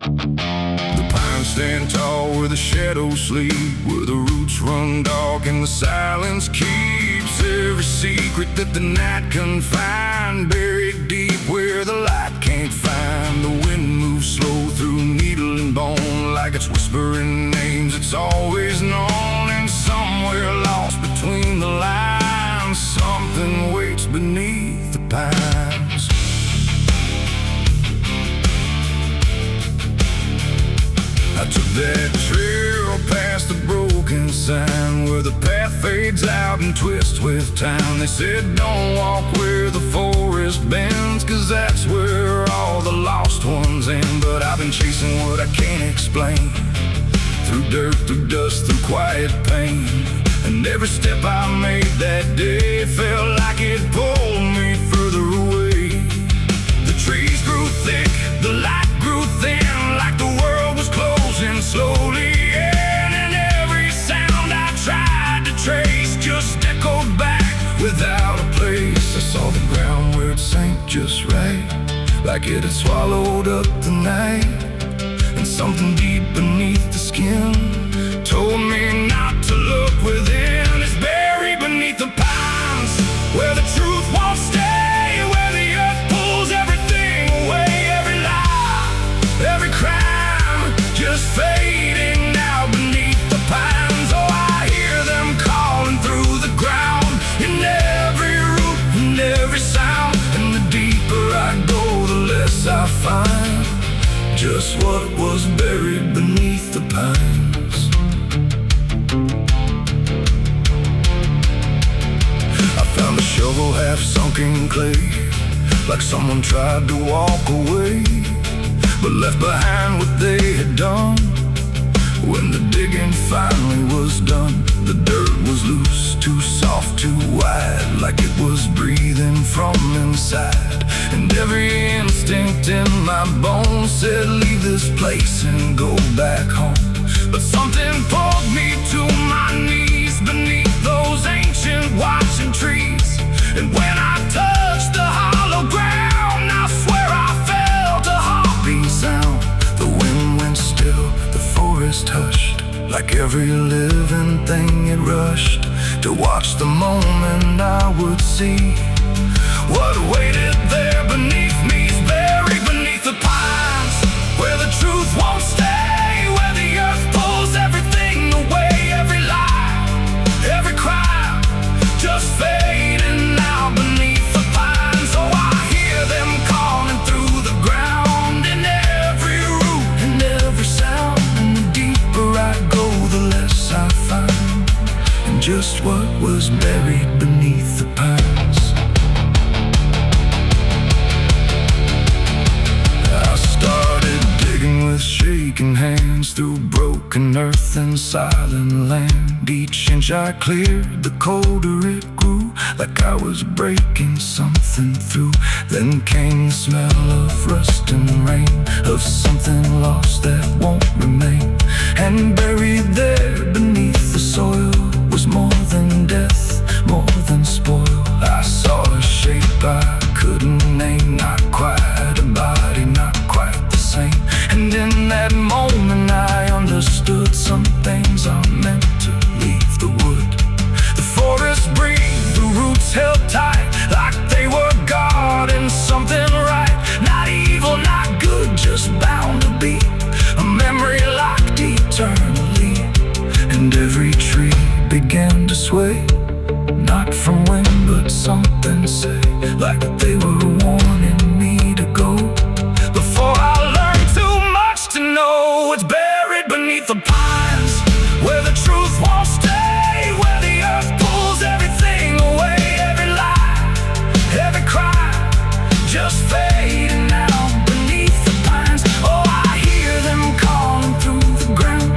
The pines stand tall where the shadows sleep, where the roots run dark and the silence keeps every secret that the night can find. Buried deep where the light can't find. The wind moves slow through needle and bone, like it's whispering names it's always known. And somewhere lost between the lines, something waits beneath the pines. I took that trail past the broken sign, where the path fades out and twists with time. They said don't walk where the forest bends, 'cause that's where all the lost ones end. But I've been chasing what I can't explain, through dirt, through dust, through quiet pain. And every step I made that day felt like it pulled me further away. The trees grew thick, the light grew thin, like the world was closing slowly in. And every sound I tried to trace just echoed back without a place. I saw the ground where it sank just right, like it had swallowed up the night. And something deep beneath the skin told me not to look within. It's buried beneath the pines, where the truth won't stay, where the earth pulls everything away. Every lie, every crime, just fading now beneath the pines. Oh, I hear them calling through the ground, in every root and every sound. And the deeper I go, the less I find just what was buried beneath the pines. I found a shovel half sunk in clay, like someone tried to walk away, but left behind what they had done. When the digging finally was done, the dirt was loose, too soft, too wide, like it was breathing from inside. And every instinct in my bones said leave this place and go back home. But something pulled me to my knees beneath those ancient watching trees. And when I touched the hollow ground, I swear I felt a heartbeat sound. The wind went still, the forest hushed, like every living thing it rushed to watch the moment I would see what waited there beneath me. Is buried beneath the pines, where the truth won't stay, where the earth pulls everything away. Every lie, every crime, just fading now beneath the pines. Oh, I hear them calling through the ground, in every root and every sound. And the deeper I go, the less I find, and just what was buried beneath the pines. I started digging with shaking hands, through broken earth and silent land. Each inch I cleared, the colder it grew, like I was breaking something through. Then came the smell of rust and rain, of something lost that won't remain. And buried there beneath the soil was more than death, more than spoil. I saw a shape I couldn't name, not quite a body, not quite the same. And in that moment I understood some things are meant to leave the wood. The forest breathed, the roots held tight, like they were guarding something right. Not evil, not good, just bound to be a memory locked eternally. And every tree began to sway, not from wind but something say, like they were warning me to go before I learned too much to know. It's buried beneath the pines, where the truth won't stay, where the earth pulls everything away. Every lie, every crime, just fading now beneath the pines. Oh, I hear them calling through the ground,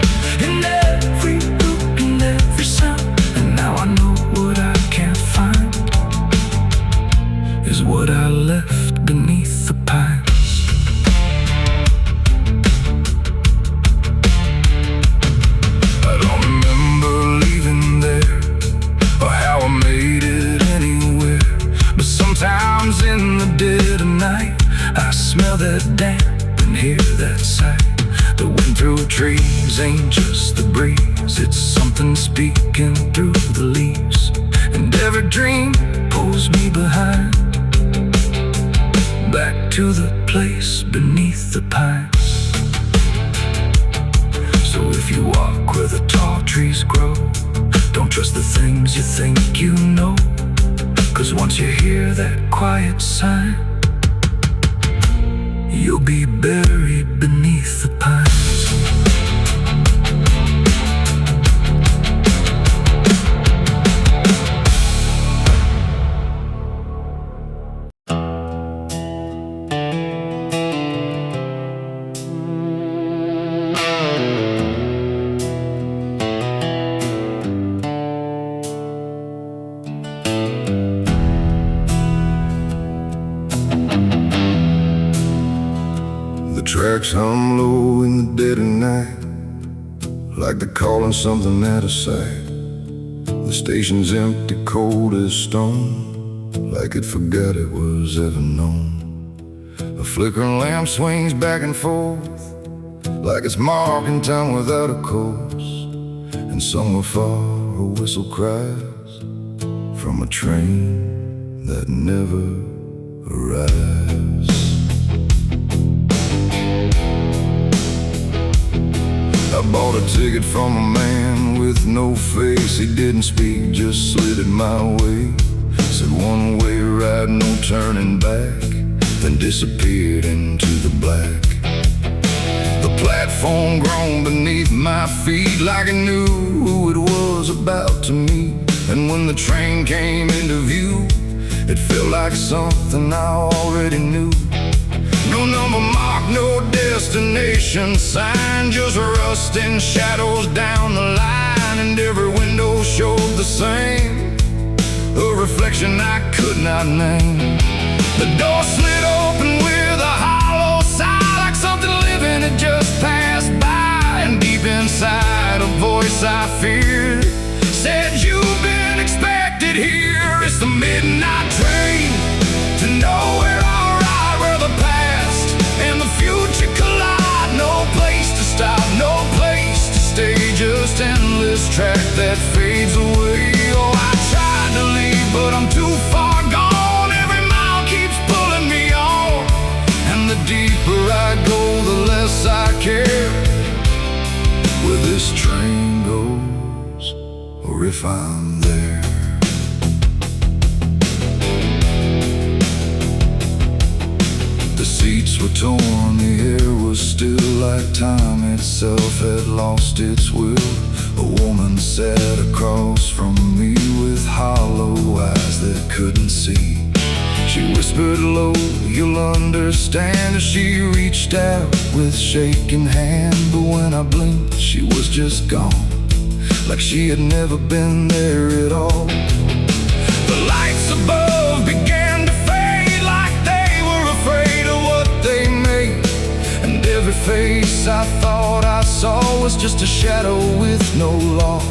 news ain't just the breeze, it's something speaking through the leaves. And every dream pulls me behind, back to the place beneath the pines. So if you walk where the tall trees grow, don't trust the things you think you know, 'cause once you hear that quiet sign, you'll be buried beneath the pines. Tracks hum low in the dead of night, like they're calling something out of sight. The station's empty, cold as stone, like it forgot it was ever known. A flickering lamp swings back and forth, like it's marking time without a course. And somewhere far a whistle cries from a train that never arrives. I bought a ticket from a man with no face. He didn't speak, just slid it my way. Said one way ride, no turning back, then disappeared into the black. The platform groaned beneath my feet, like it knew who it was about to meet. And when the train came into view, it felt like something I already knew. No number mark, no destination sign, just rust and shadows down the line. And every window showed the same, a reflection I could not name. The door slid open with a hollow sigh, like something living had just passed by. And deep inside a voice I feared said, "You've been expected here." It's the midnight train to nowhere. Future collide, no place to stop, no place to stay, just endless track that fades away. Oh, I tried to leave, but I'm too far gone. Every mile keeps pulling me on, and the deeper I go, the less I care where this train goes, or if I'm there. The seats were torn, the air was still, like time itself had lost its will. A woman sat across from me with hollow eyes that couldn't see. She whispered low, "You'll understand," as she reached out with shaking hand. But when I blinked, she was just gone, like she had never been there at all. The lights above began to fade, like they were afraid of what they made. And every face I thought I saw was just a shadow with no law.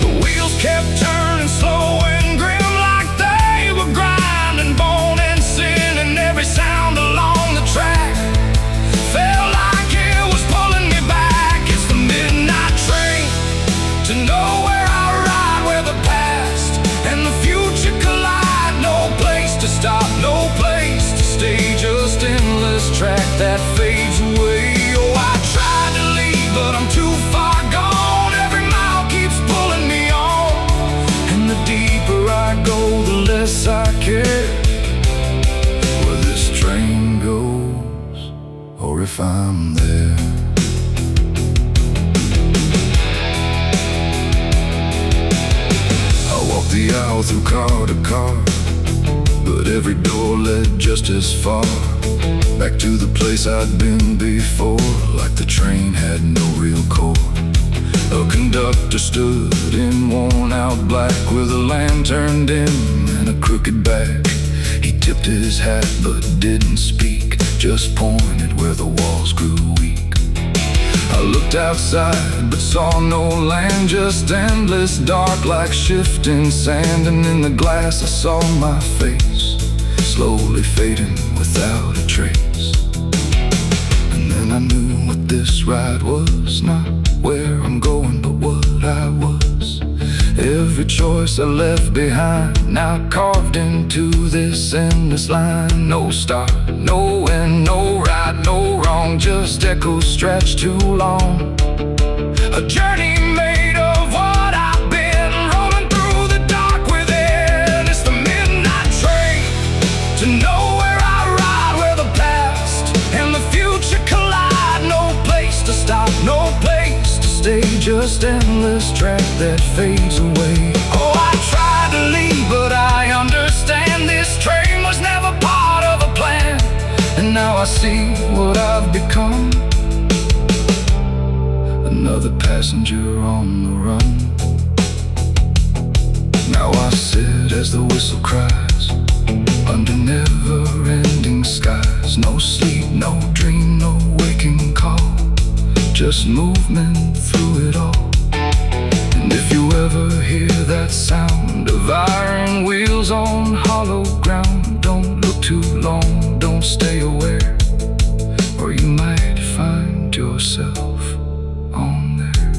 The wheels kept turning slow and grim, like they were grinding bone and sin. And every sound along the track felt like it was pulling me back. It's the midnight train to nowhere. I ride where the past and the future collide. No place to stop, no place to stay, just endless track that fades away. Oh, I tried to leave, but I'm too far gone. Every mile keeps pulling me on, and the deeper I go, the less I care where this train goes, or if I'm there. I walked the aisle through car to car, but every door led just as far back to the place I'd been before, like the train had no real core. A conductor stood in worn-out black with a lantern dim and a crooked back. He tipped his hat but didn't speak, just pointed where the walls grew weak. I looked outside but saw no land, just endless dark like shifting sand. And in the glass I saw my face, slowly fading without a trace. And then I knew what this ride was not where I'm going, but what I was. Every choice I left behind, now carved into this endless line. No start, no end, no right, no wrong, just echoes stretched too long. A journey made of what I've been, rolling through the dark within. It's the midnight train to nowhere I ride, where the past and the future collide. No place to stop, no place to stay, just endless track that fades away. Oh, I tried to leave, but I understand this train was never part of a plan. And now I see what I've become, another passenger on the run. Now I sit as the whistle cries, under never-ending skies. No sleep, no dream, no waking call, just movement through it all. And if you ever hear that sound of iron wheels on hollow ground, don't look too long, don't stay aware, or you might find yourself on there.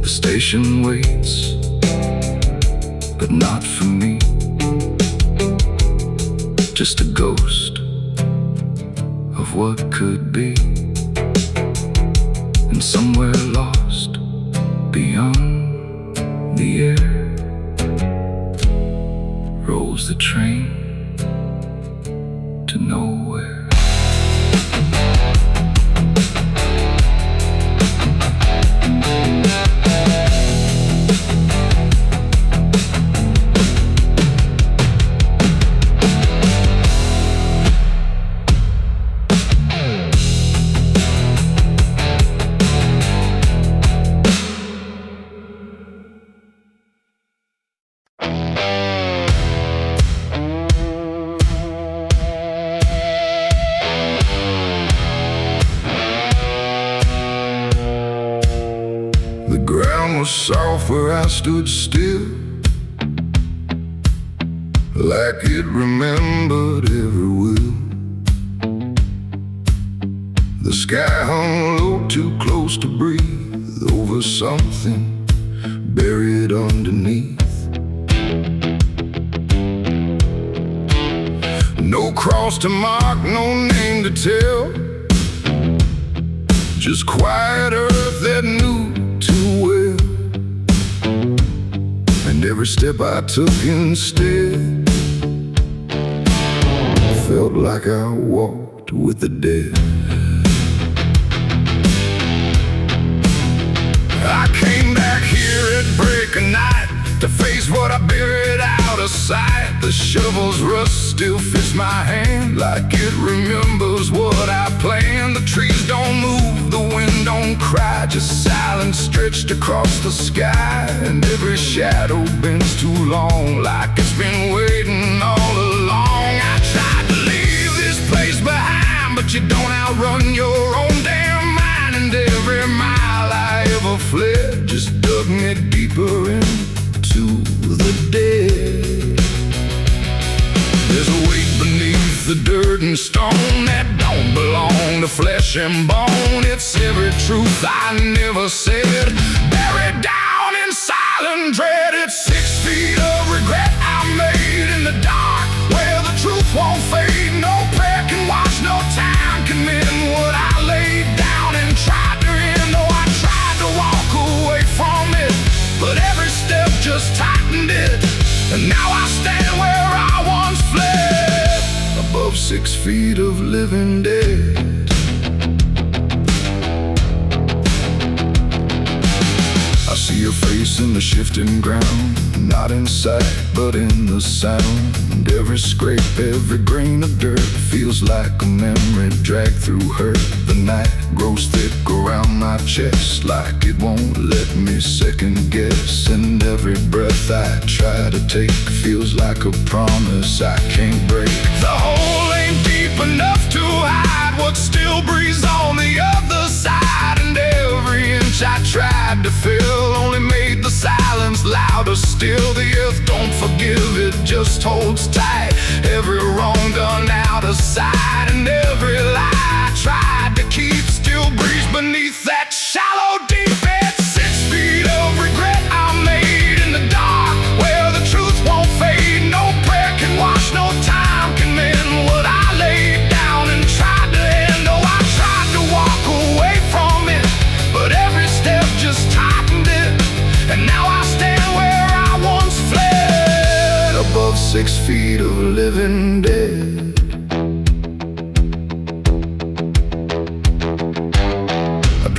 The station waits, but not for me, just a ghost of what could be. And somewhere lost beyond the air rolls the train to nowhere. The ground was soft where I stood still, like it remembered every will. The sky hung low, too close to breathe, over something buried underneath. No cross to mark, no name to tell, just quiet earth that knew too well. And every step I took instead felt like I walked with the dead. I came back here at break of night to face what I buried out of sight. The shovel's rust still fits my hand, like it remembers what I planned. The trees don't move, the wind don't cry, just silence stretched across the sky. And every shadow bends too long, like it's been waiting all along. I tried to leave this place behind, but you don't outrun your own damn mind. And every mile I ever fled just dug me deeper into the dead. There's a weight beneath the dirt and stone that don't belong to flesh and bone. It's every truth I never said, buried down in silent dread. It's 6 feet of regret I made in the dark, where the truth won't fade. No prayer can wash, no time can mend what I laid down and tried to end. Oh, I tried to walk away from it, but every step just tightened it. And now I stand where I once fled, above 6 feet of living dead. I see your face in the shifting ground, not in sight, but in the sound. Every scrape, every grain of dirt feels like a memory dragged through hurt. The night grows thick around my chest, like it won't let me second guess. And every breath I try to take feels like a promise I can't break. The hole ain't deep enough to hide what still breathes on the other side. And every inch I tried to fill only made the silence louder still. The earth don't forgive, it just holds tight. Every wrong done out of sight, and every lie I tried to keep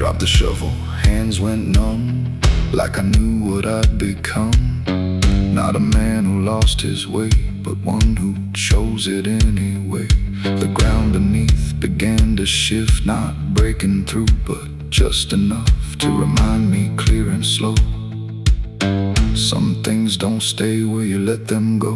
dropped the shovel, hands went numb, like I knew what I'd become. Not a man who lost his way, but one who chose it anyway. The ground beneath began to shift, not breaking through, but just enough to remind me clear and slow. Some things don't stay where you let them go.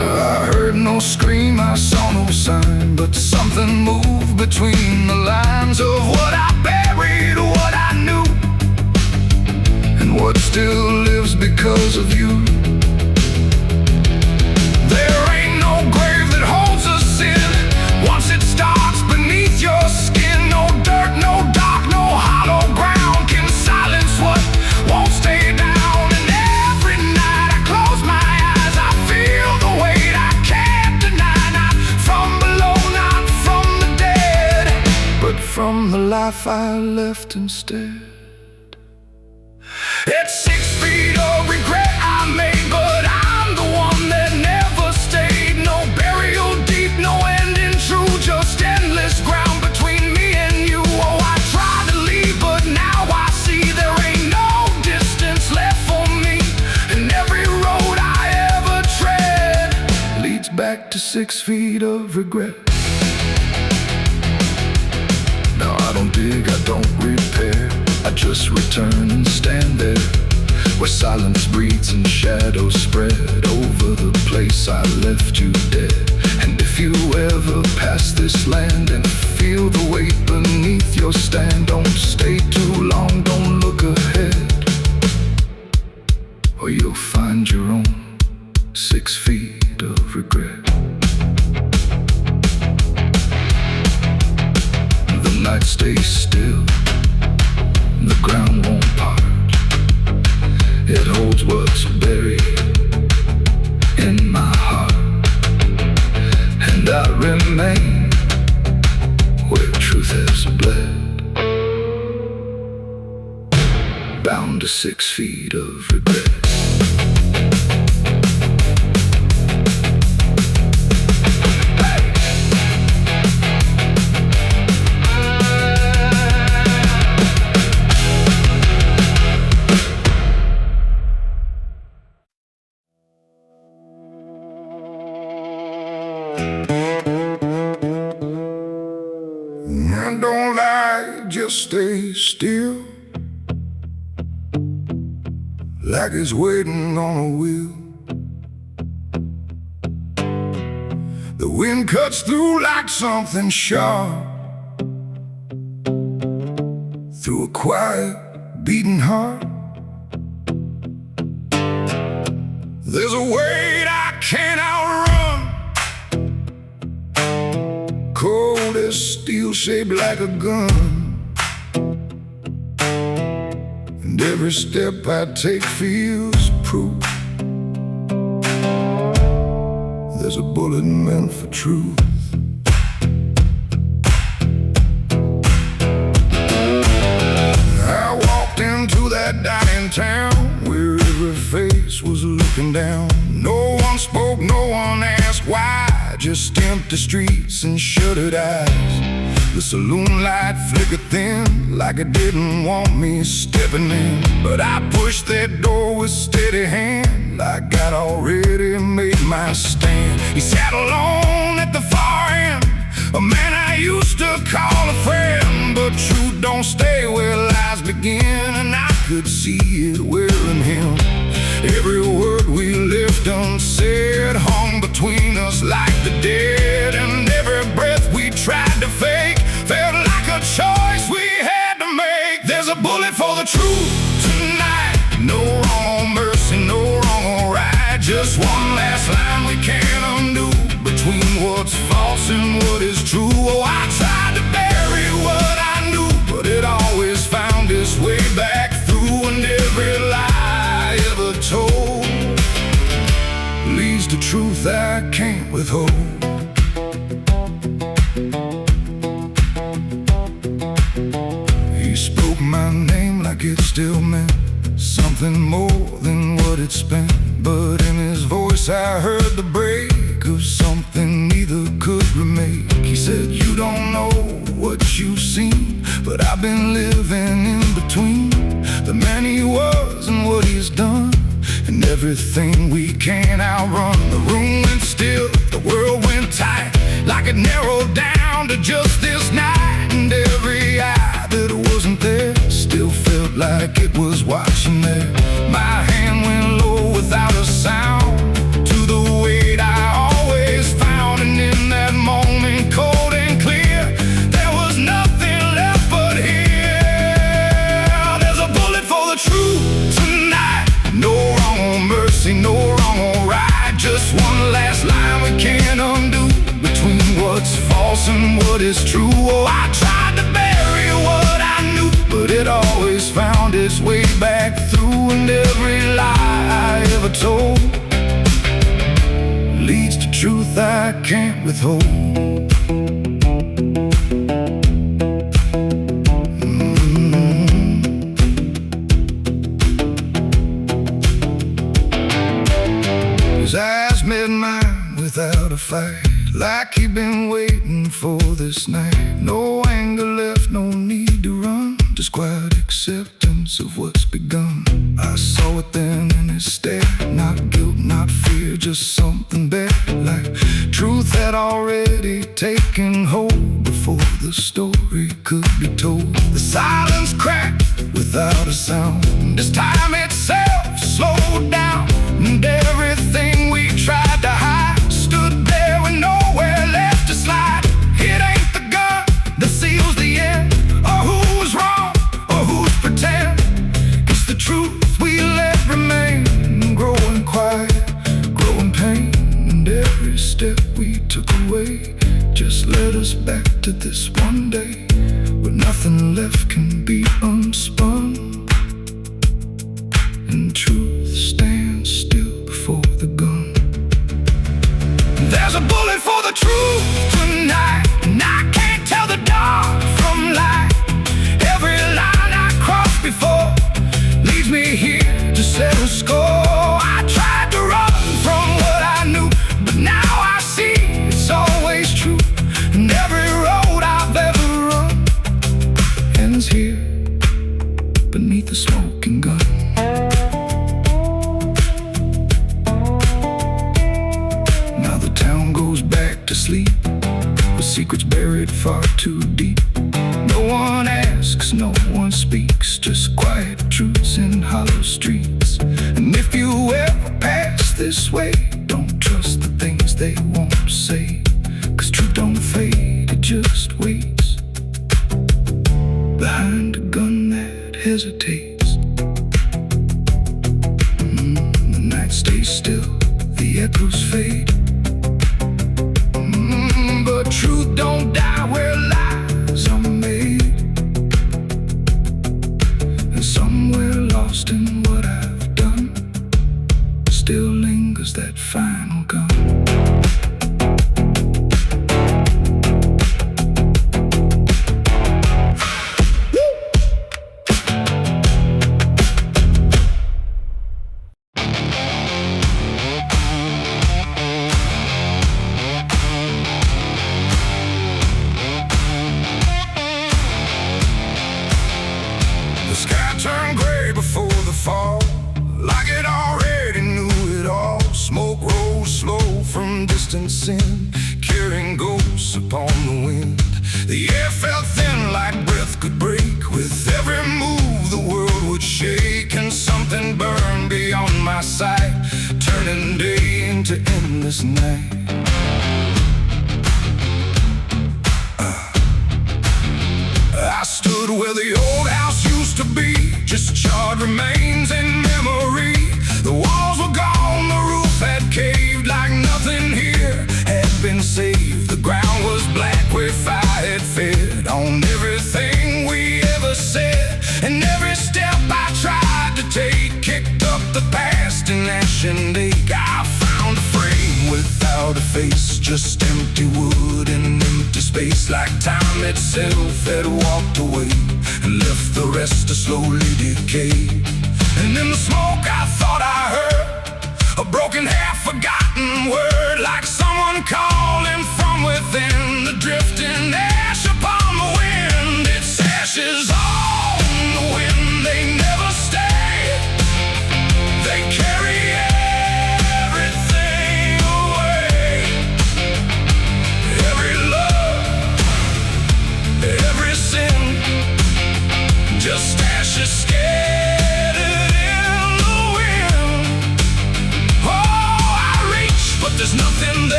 I heard no scream, I saw no sign, but something moved between the lines of what I buried, what I knew, and what still lives because of you. There ain't no grave that holds a sin once it starts beneath your skin. No dirt, no dark, no hollow ground can silence what won't stay down. And every night I close my eyes, I feel the weight I can't deny. Not from below, not from the dead, but from the life I left instead. It's 6 feet of regret I made, but I'm the one that never stayed. No burial deep, no ending true, just endless ground between me and you. Oh, I tried to leave, but now I see there ain't no distance left for me. And every road I ever tread leads back to 6 feet of regret. Now I don't dig, I don't repair, I just return and stand there, where silence breathes and shadows spread over the place I left you dead. And if you ever pass this land and feel the weight beneath your stand, don't stay too long, don't look ahead, or you'll find your own 6 feet of regret. The night stays still, the ground won't part. It holds what's buried in my heart, and I remain where truth has bled, bound to 6 feet of regret. Don't lie, just stay still, like it's waiting on a wheel. The wind cuts through like something sharp, through a quiet, beating heart. There's a weight I can't outrun, cold as steel, shaped like a gun. And every step I take feels proof there's a bullet meant for truth. I walked into that dining town where every face was looking down. No one spoke, no one asked why, just empty streets and shuttered eyes. The saloon light flickered thin, like it didn't want me stepping in. But I pushed that door with steady hand, like I'd already made my stand. He sat alone at the far end, a man I used to call a friend. But truth don't stay where lies begin, and I could see it wearing him. Every word we left unsaid hung between us like the dead. And every breath we tried to fake felt like a choice we had to make. There's a bullet for the truth tonight, no wrong or mercy, no wrong or right. Just one last line we can't undo, between what's false and what is true. Oh, I tried to bury what I knew, but it always found its way back through. And every lie ever told leads to truth I can't withhold. He spoke my name like it still meant something more than what it spent. But in his voice I heard the break of something neither could remake. He said, you don't know what you've seen, but I've been living in between the man he was and what he's done. And everything we can't outrun. The room went still, the world went tight, like it narrowed down to just this night. And every eye that wasn't there still felt like it was watching there. My hand went low without a sound to the weight I always found. And in that moment, cold and clear, there was nothing left but here. There's a bullet for the truth tonight. No wrong mercy, no wrong or right. Just one last line we can't undo, between what's false and what is true. Oh, I tried to bury what I knew, but it always found its way back through. And every lie I ever told leads to truth I can't withhold. His eyes met mine without a fight, like he'd been waiting for this night. No anger left, no need to run, just quiet acceptance of what's begun. I saw it then in his stare, not guilt, not fear, just something better, like truth had already taken hold before the story could be told. The silence cracked without a sound, this time itself slowed down. And everything we tried to hide stood there with nowhere left to slide. It ain't the gun that seals the end, or who's wrong, or who's pretend. It's the truth we let remain, growing quiet, growing pain. And every step we took away just led us back to this one day, where nothing left can be unspun, and truth stands still before the gun. There's a bullet for the truth tonight, and I can't tell the dark from light. Every line I crossed before leads me here to settle score. I tried to run from what I knew, but now I see it's always true. And every road I've ever run ends here beneath the smoking gun. To sleep with secrets buried far too deep. No one asks, no one speaks, just quiet truths in hollow streets. And if you ever pass this way, don't trust the things they won't say, 'cause truth don't fade, it just waits behind a gun that hesitates. The night stays still, the echoes fade, but truth don't die where lies are made. And somewhere lost in what I've done still lingers that final gun. The sky turned gray before the fall, like it already knew it all. Smoke rose slow from distance in, carrying ghosts upon the wind. The air felt thin like breath could break. With every move the world would shake, and something burned beyond my sight, turning day into endless night. I stood where the old house used to be, just charred remains in memory. The walls were gone, the roof had caved, like nothing here had been saved. The ground was black where fire had fed on everything we ever said. And every step I tried to take kicked up the past in ash and ache. I found a frame without a face, just empty wood and empty space, like time itself had walked away and left the rest to slowly decay. And in the smoke I thought I heard a broken, half-forgotten word, like someone calling from within. The drifting ash upon the wind, it's ashes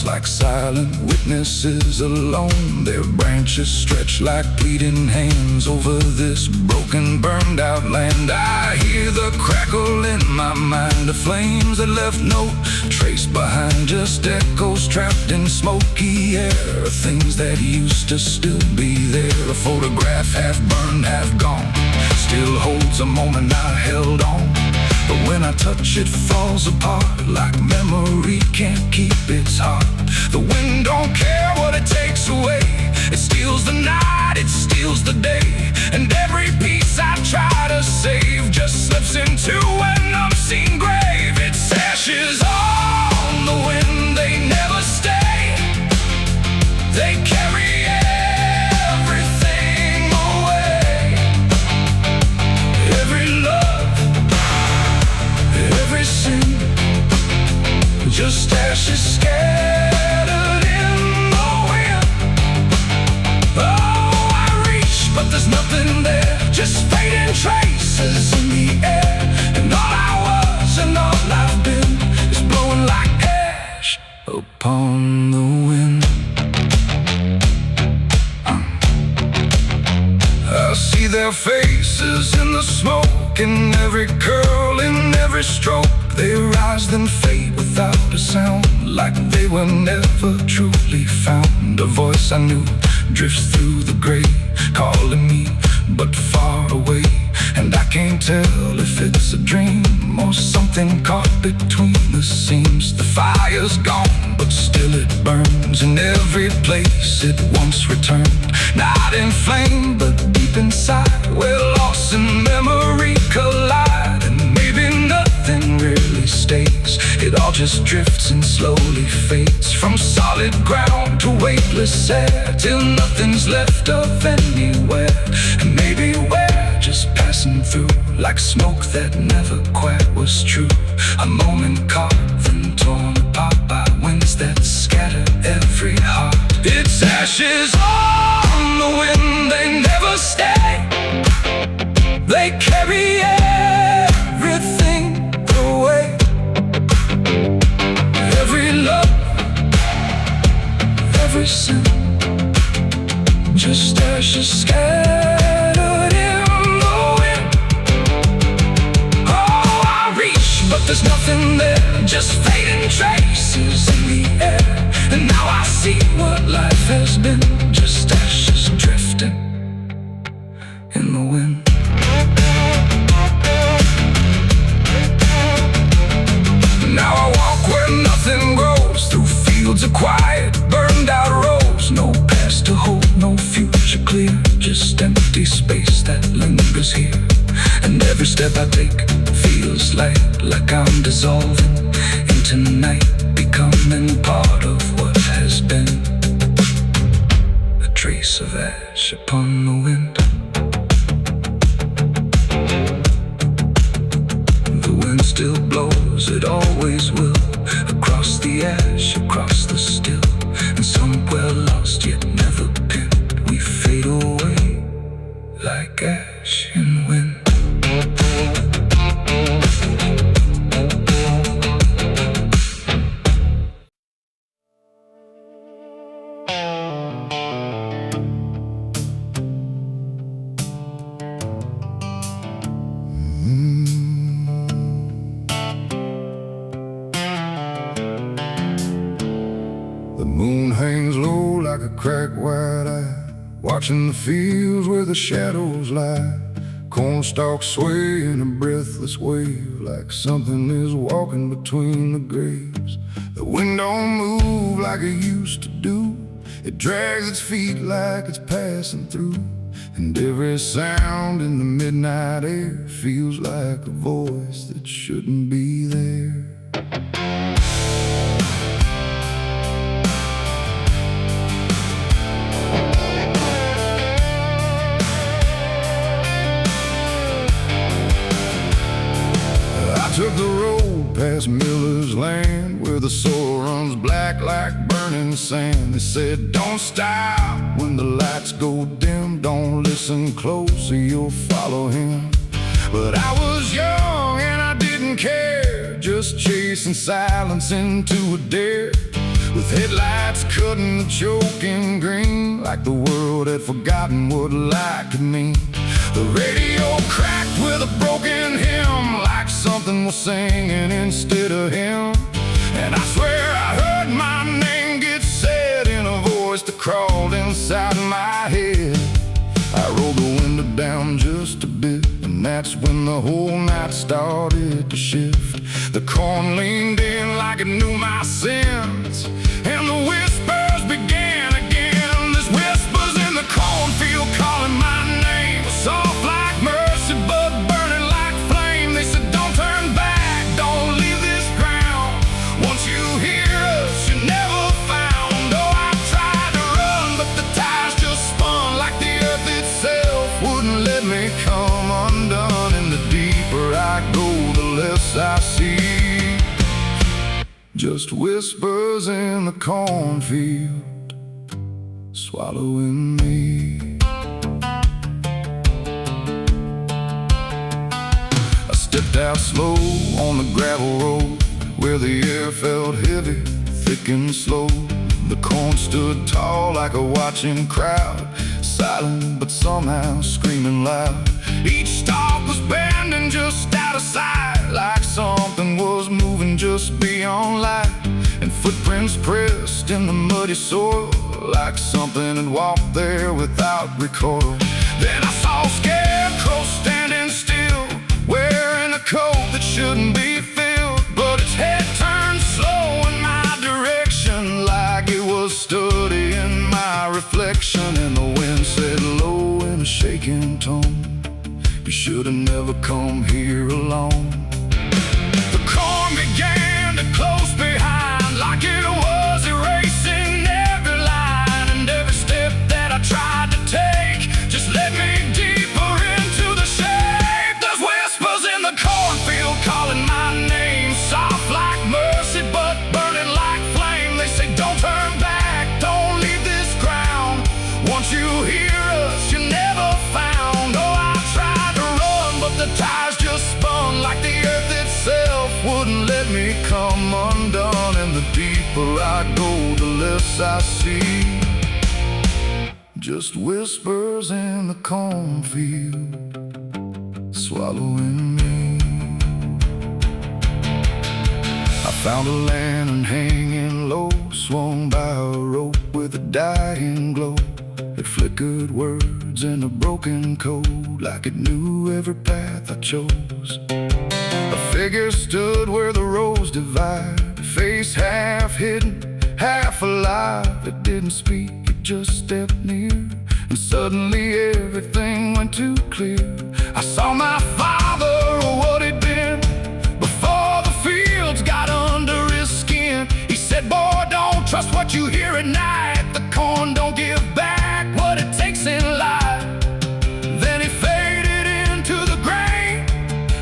arms like silent witnesses alone. Their branches stretch like pleading hands over this broken, burned out land. I hear the crackle in my mind of flames that left no trace behind, just echoes trapped in smoky air, things that used to still be there. A photograph half burned, half gone, still holds a moment I held on. But when I touch it, falls apart like memory can't keep its heart. The wind don't care what it takes away. It steals the night, it steals the day, and every piece I try to save just slips into an unseen grave. It's ashes on the wind, they never stay. They carry everything away. Every love, every sin, just ashes scattered in the wind. Oh, I reach, but there's nothing there, just fading traces in the air. And all I was and all I've been is blowing like ash upon the wind. I see their faces in the smoke, in every curl, in every stroke. They rise then fade without a sound, like they were never truly found. A voice I knew drifts through the gray, calling me but far away. And I can't tell if it's a dream or something caught between the seams. The fire's gone, but still it burns in every place it once returned. Not in flame, but deep inside, where loss and memory collide. And maybe nothing really stays, it all just drifts and slowly fades, from solid ground to weightless air, till nothing's left of anywhere. And maybe we're just passing through, like smoke that never quite was true. A moment carved and torn apart by winds that scatter every heart. It's ashes on the wind, they never stay. They carry everything away. Every love, every sin, just ashes scattered in the wind. Oh, I reach, but there's nothing there, just fading traces in the air. And now I see what life has been, just ashes drifting in the wind. Now I walk where nothing grows, through fields of quiet, burned out roads. No past to hold, no future clear, just empty space that lingers here. And every step I take feels like I'm dissolving into night, becoming part of what has been. A trace of ash upon the wind. The wind still blows, it always will, across the ash, across the still. And somewhere lost yet never pinned, we fade away like ash in wind. The moon hangs low like a cracked white eye, watching the fields where the shadows lie. Corn stalks sway in a breathless wave, like something is walking between the graves. The wind don't move like it used to do, it drags its feet like it's passing through. And every sound in the midnight air feels like a voice that shouldn't be there. I took the road past Miller's land, where the soil runs black like burning sand. They said, don't stop when the lights go dim, don't listen close or you'll follow him. But I was young and I didn't care, just chasing silence into a dare. with headlights cutting the choking green, like the world had forgotten what light could mean. The radio cracked with a broken hymn, like something was singing instead of him. And I swear I heard my name get said in a voice that crawled inside my head. I rolled the window down just a bit, and that's when the whole night started to shift. The corn leaned in like it knew my sins, and the whispers began again. There's whispers in the cornfield calling my name, soft like mercy but burning like flame. They said don't turn back, don't leave this ground. Once you hear us, you're never found. Oh, I tried to run, but the tires just spun like the earth itself wouldn't let me come undone. And the deeper I go, the less I see. Just whispers in the cornfield, swallowing me. I stepped out slow on the gravel road, where the air felt heavy, thick and slow. The corn stood tall like a watching crowd, silent but somehow screaming loud. Each stalk was bending just out of sight, like something was moving just beyond light. And footprints pressed in the muddy soil, like something had walked there without recoil. Then I saw a scarecrow standing still, wearing a coat that shouldn't be filled, but its head turned slow in my direction, like it was studying my reflection. And the wind said low in a shaking tone, you should have never come here alone. The corn began to close behind, like it was erasing every line. And every step that I tried to take just led me deeper into the shade. There's whispers in the cornfield calling my name, soft like mercy but burning like flame. They say don't turn back, don't leave this ground. Once you hear us, you're never found. Oh, I tried to run, but the tires just spun like the earth itself wouldn't let me come undone. And the deeper I go, the less I see. Just whispers in the cornfield, swallowing me. I found a lantern hanging low, swung by a rope with a dying glow. It flickered words in a broken code, like it knew every path I chose. A figure stood where the roads divide, face half hidden, half alive. It didn't speak, it just stepped near, and suddenly everything went too clear. I saw my father, or what he'd been, before the fields got under his skin. He said, boy, don't trust what you hear at night. The corn don't give back what it takes in life. Then he faded into the grain,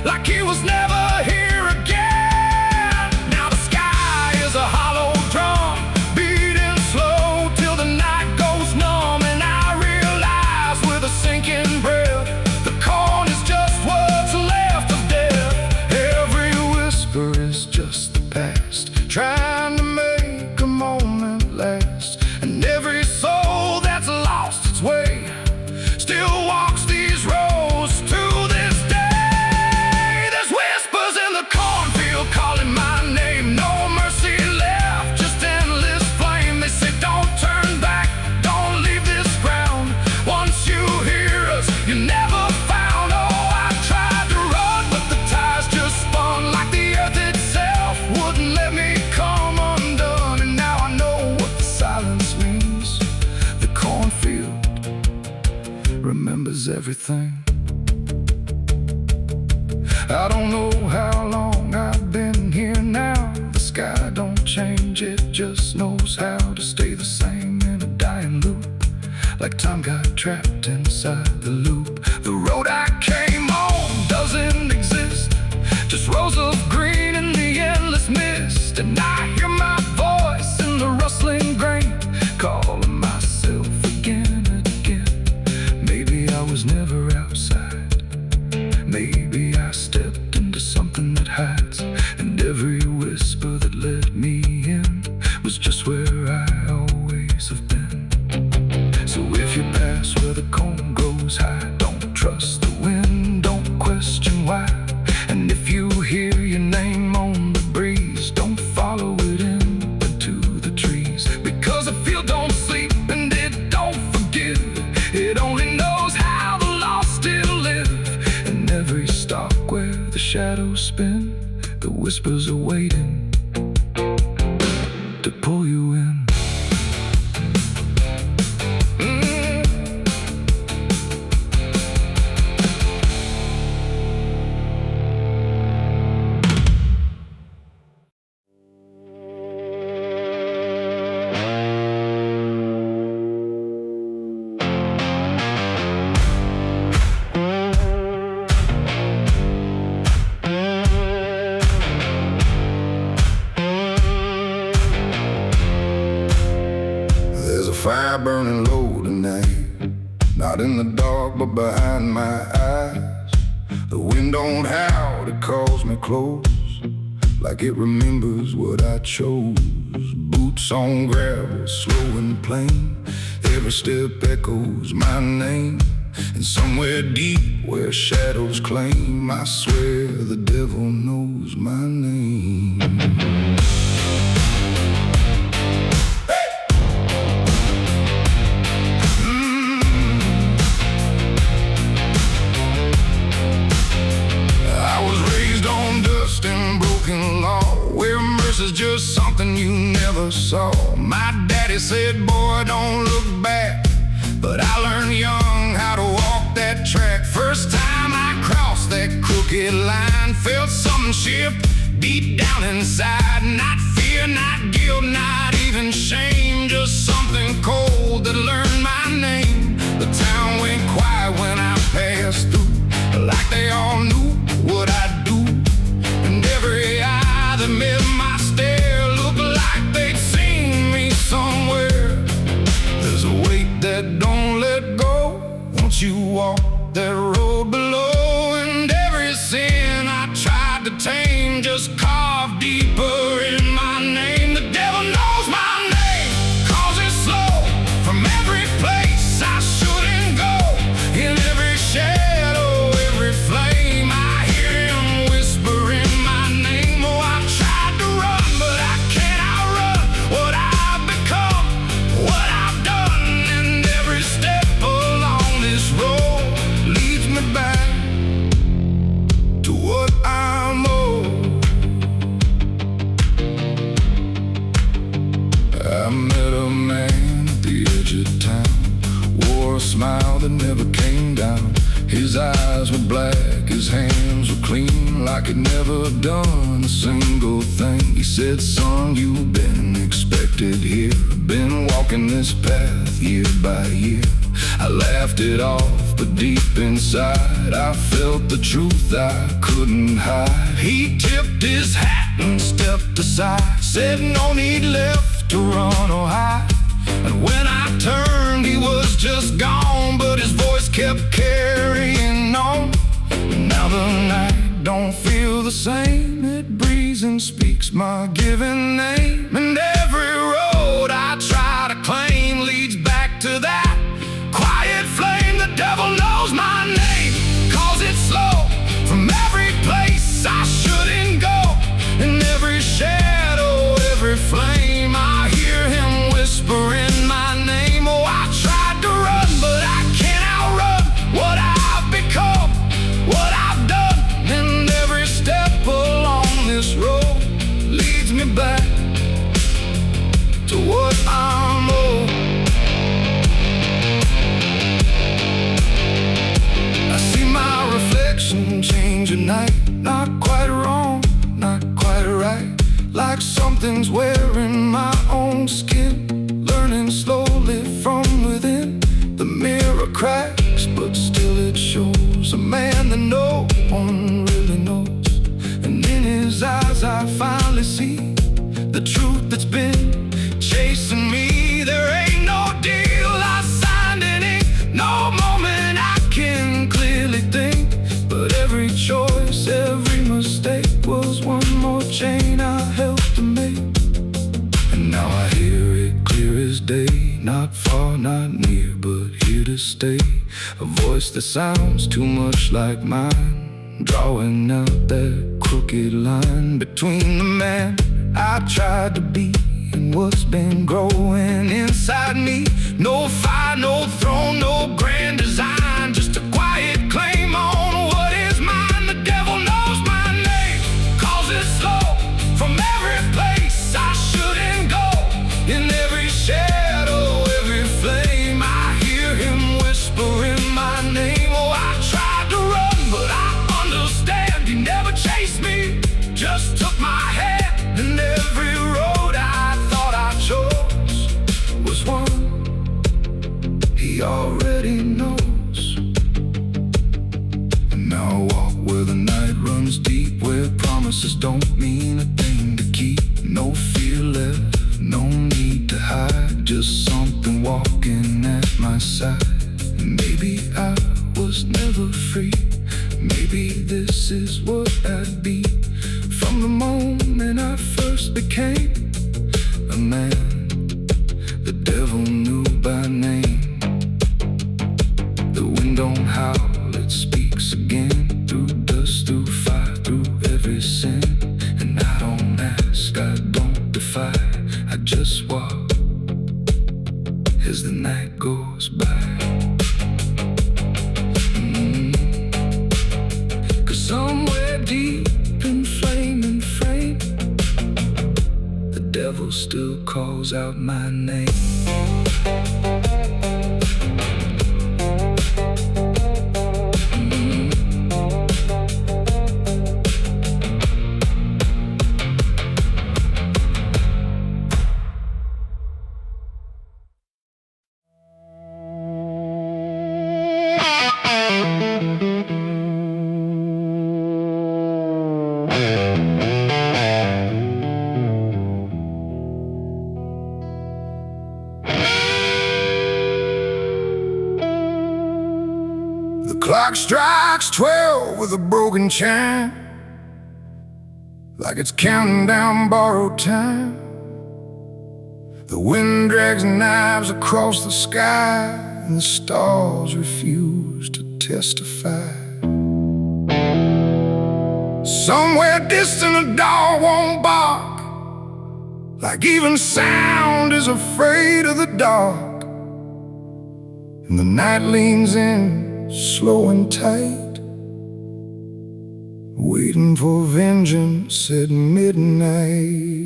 like he was never here again. Now the sky is a hollow drum, beating slow till the night goes numb. And I realize with a sinking breath, the corn is just what's left of death. Every whisper is just the past, trying to make a moment last. And every soul that's lost its way still walks these roads to this day. There's whispers in the cornfield calling my name, no mercy left, just endless flame. They say don't turn back, don't leave this ground. Once you hear us, you're never found. Oh, I tried to run, but the tires just spun like the earth itself wouldn't let me come undone. And now I know what the silence means. The cornfield remembers everything. I don't know how long I've been here now. The sky don't change, it just knows how to stay the same in a dying loop, like time got trapped inside the loop. The road I came on doesn't exist, just rows of green in the endless mist. And I hear my voice in the rustling grain, calling myself again and again. Maybe I was never outside, maybe I stepped into something that hides. And every whisper that let me in was just where shadows spin, the whispers are waiting to pull you in. Fire burning low tonight, not in the dark but behind my eyes. The wind don't howl, it calls me close, like it remembers what I chose. Boots on gravel, slow and plain, every step echoes my name. And somewhere deep where shadows claim, I swear the devil knows my name. Is just something you never saw. My daddy said, boy, don't look back, but I learned young how to walk that track. First time I crossed that crooked line, felt something shift deep down inside. Not fear, not guilt, not even shame, just something cold that learned my name. The town went quiet when I passed through, like they all knew what I'd do. And every eye that met my stare looked like they'd seen me somewhere. There's a weight that don't let go once you walk that road below. And every sin I tried to tame just carved deeper in my name. The devil knows my name, calls it slow from every place I shouldn't go. In every shadow, every flame, I hear him whispering my name. Oh, I tried to run, but I can't outrun what I've become, what I've done. And every step along this road leads me back to what I'm owed. I met a man at the edge of town, wore a smile that never came down. His eyes were black, his hands were clean, like he'd never done a single thing. He said, son, you've been expected here, been walking this path year by year. I laughed it off, but deep inside I felt the truth I couldn't hide. He tipped his hat and stepped aside, said no need left to run or hide. And when I turned, he was just gone, but his voice kept carrying on. Now the night don't feel the same, it breathes and speaks my given name. And every road I try to claim leads back to that quiet flame. The devil knows my name, calls it slow from every place I shouldn't go. In every shadow, every flame, I hear him whispering my name. Oh, I tried to run, but I can't outrun what I've become, what I've done. And every step along this road leads me back to what I'm owed. I see my reflection change at night, not quite wrong, not quite right, like something's wearing my own skin, learning slowly from within. The mirror cracks, but still it shows a man that no one really knows. And in his eyes I finally see the truth that's been chasing me. There ain't no deal I signed in ink, no moment I can clearly think, but every choice, every mistake was one more chain I helped to make. And now I hear it clear as day, not far, not near, but here to stay. A voice that sounds too much like mine, drawing out that crooked line between the man I tried to be and what's been growing inside me. No fire, no throne, no grand design, just a quiet claim on what is mine. The devil knows my name. he already knows. And now I walk where the night runs deep, where promises don't mean a thing to keep. No fear left, no need to hide, just something walking at my side. Maybe I was never free, maybe this is what I'd be. From the moment I first became a man, the devil knew by name. The wind don't howl, it speaks again, through dust, through fire, through every sin. And I don't ask, I don't defy, I just walk as the night goes by. Cause somewhere deep in flame and frame, the devil still calls out my name. The clock strikes 12 with a broken chime, like it's counting down borrowed time. The wind drags knives across the sky, and the stars refuse to testify. Somewhere distant a dog won't bark, like even sound is afraid of the dark. And the night leans in, slow and tight, waiting for vengeance at midnight.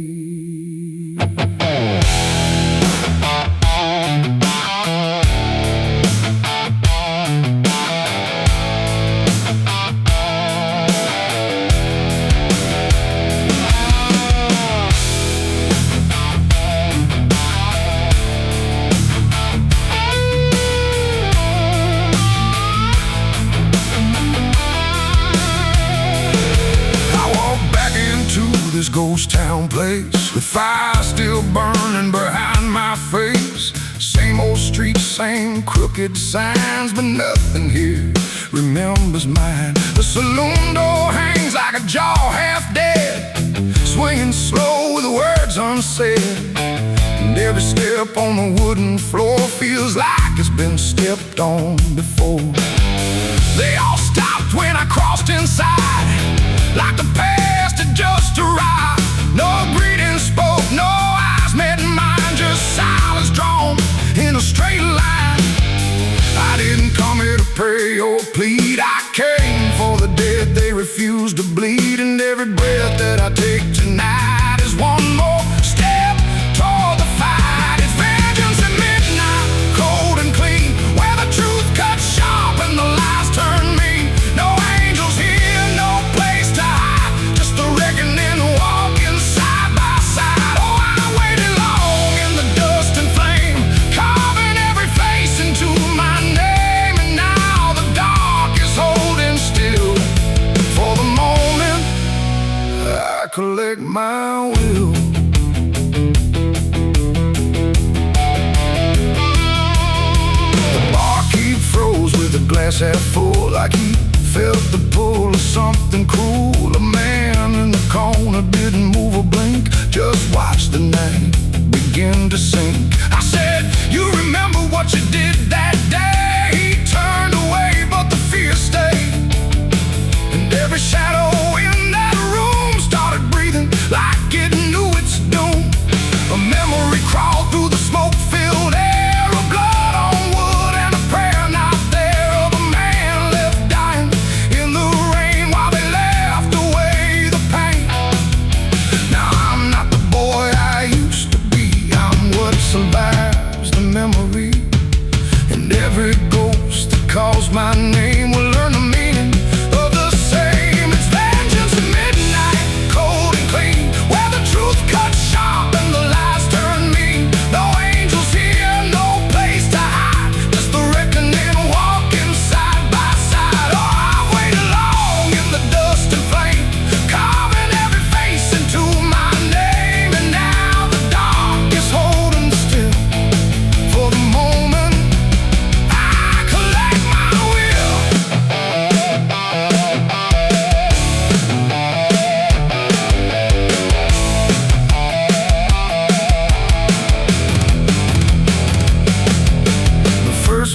This ghost town place, with fire still burning behind my face. Same old streets, same crooked signs, but nothing here remembers mine. The saloon door hangs like a jaw half dead, swinging slow with words unsaid. And every step on the wooden floor feels like it's been stepped on before. They all stopped when I crossed inside, like the past had just arrived. No greeting spoke, no eyes met mine, just silence drawn in a straight line. I didn't come here to pray or plead, I came for the dead they refuse to bleed. And every breath that I take tonight is one more step toward the fight. It's vengeance at midnight, cold and clean, where the truth cuts sharp and the lies turn mean. No angels here, no place to hide, just the reckoning walking side by side. Oh, I waited long in the dust and flame, carving every face into my name. And now the dark is holding still for the moment I collect my will. The barkeep froze with the glass half full, like he felt the pull of something cruel. A man in the corner didn't move a blink, just watched the night begin to sink. I said, you remember what you did that day? He turned away, but the fear stayed. And every shadow in that room started breathing like it knew its doom. A memory crawled through the smoke-filled air, of blood on wood and a prayer not there, of a man left dying in the rain while they left away the pain. Now I'm not the boy I used to be, I'm what survives the memory. And every ghost that calls my name will learn the meaning of the same. It's vengeance at midnight, cold and clean, where the truth cuts sharp and the lies turn mean. No angels here, no place to hide, just the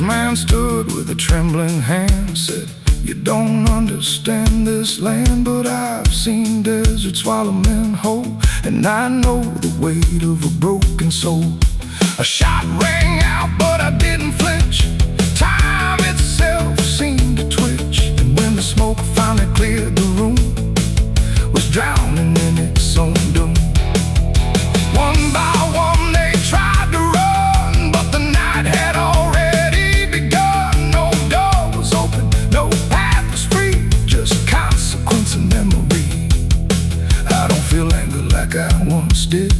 man stood with a trembling hand, said, "You don't understand this land, but I've seen deserts swallow men whole, and I know the weight of a broken soul." A shot rang out, but I didn't flinch. Time itself seemed to twitch, and when the smoke finally cleared the room, was drowning in its own doom. One by one they tried to run, but the night had already begun. No door was open, no path was free, just consequence and memory. I don't feel anger like I once did.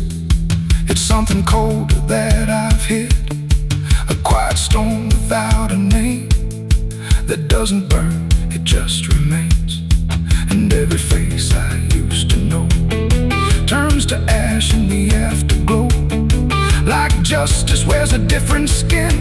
It's something colder that I've hit, a quiet storm without a name, that doesn't burn, it just remains. And every face I used to know turns to ash in the afterglow, like justice wears a different skin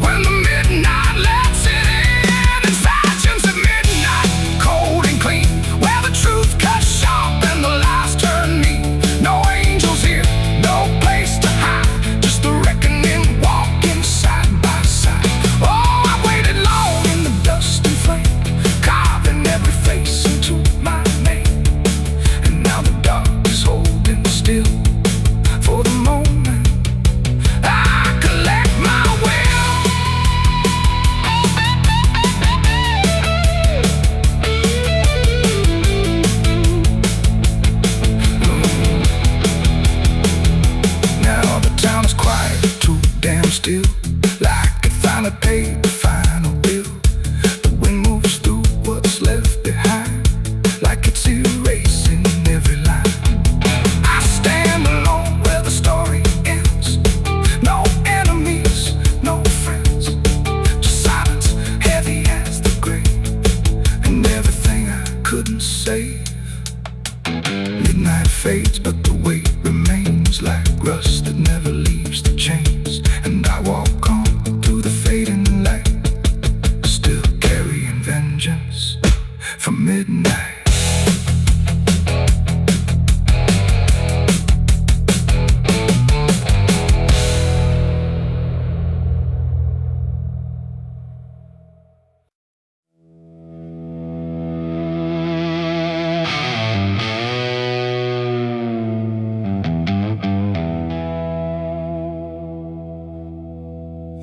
when the midnight lets it in. And fashions at midnight, cold and clean, where the truth cuts sharp and the lies turn mean. No angels here, no place to hide, just the reckoning walking side by side. Oh, I waited long in the dust and flame, carving every face into my name. And now the dark is holding still for the moment I collect my will. Now the town is quiet, too damn still, like it finally paid the final bill. The wind moves through what's left behind, like it's erasing every line. I stand alone where the story ends. No enemies, no friends, just silence heavy as the grave, and everything I couldn't save. Midnight fades, but the weight remains like rust that never leaves the chains. And I walk on through the fading light, still carrying vengeance from midnight.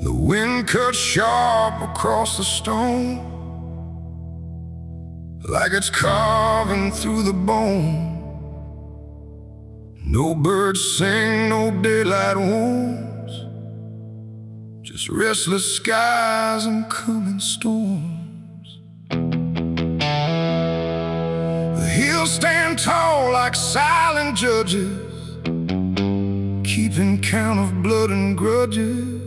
The wind cuts sharp across the stone, like it's carving through the bone. No birds sing, no daylight wounds, just restless skies and coming storms. The hills stand tall like silent judges, keeping count of blood and grudges.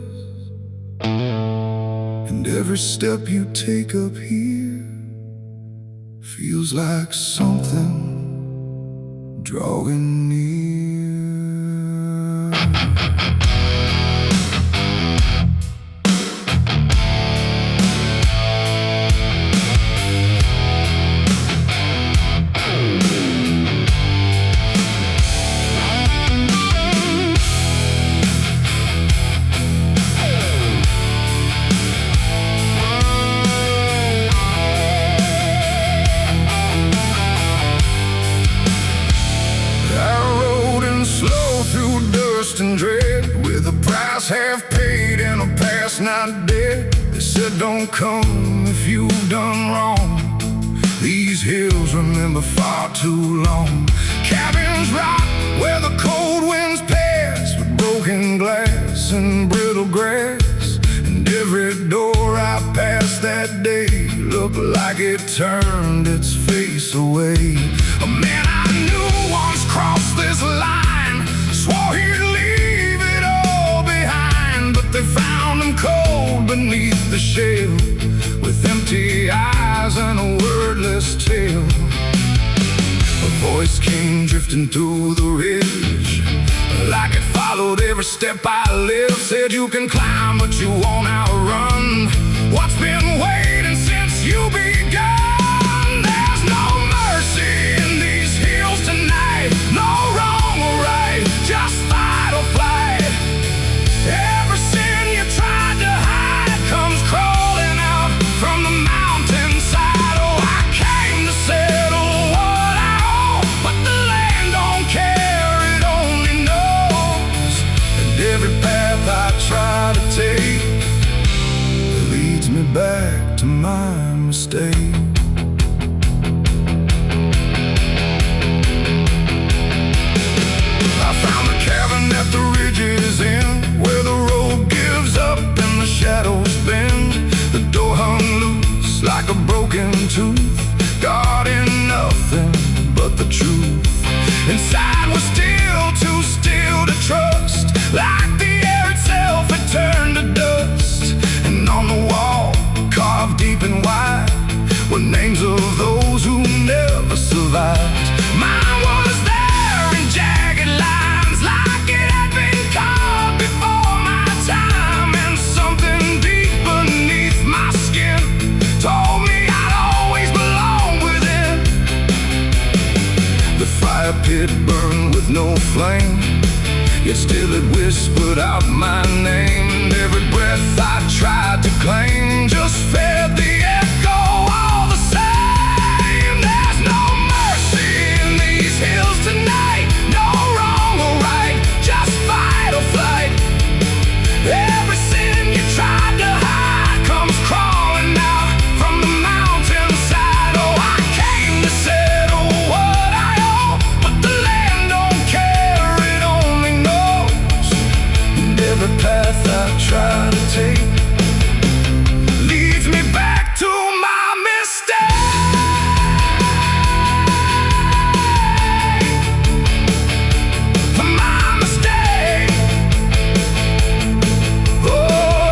And every step you take up here feels like something drawing near. And dread, with a price half paid and a past not dead. They said don't come if you've done wrong. These hills remember far too long. Cabins rock where the cold winds pass, with broken glass and brittle grass. And every door I passed that day looked like it turned its face away. A man I knew once crossed this line, swore he'd leave it all behind, but they found him cold beneath the shell, with empty eyes and a wordless tale. A voice came drifting through the ridge, like it followed every step I lived. Said you can climb, but you won't outrun what's been waiting since you begun. There's no mercy in these hills tonight, no wrong or right, just fight or flight. Every sin you tried to hide stay. I found a cabin at the ridge's end, where the road gives up and the shadows bend. The door hung loose like a broken tooth, guarding nothing but the truth. Inside was still too still to trust, like the air itself had turned to dust. And on the wall, carved deep and wide, were names of those who never survived. Mine was there in jagged lines, like it had been carved before my time. And something deep beneath my skin told me I'd always belong within. The fire pit burned with no flame, yet still it whispered out my name. And every breath I tried to claim just fed the echo all the same. There's no mercy in these hills tonight, no wrong or right, just fight or flight. Every sin you tried to hide comes crawling out from the mountainside. Oh, I came to settle what I owe, but the land don't care, it only knows. And every path I try to take leads me back to my mistake. My mistake. Oh,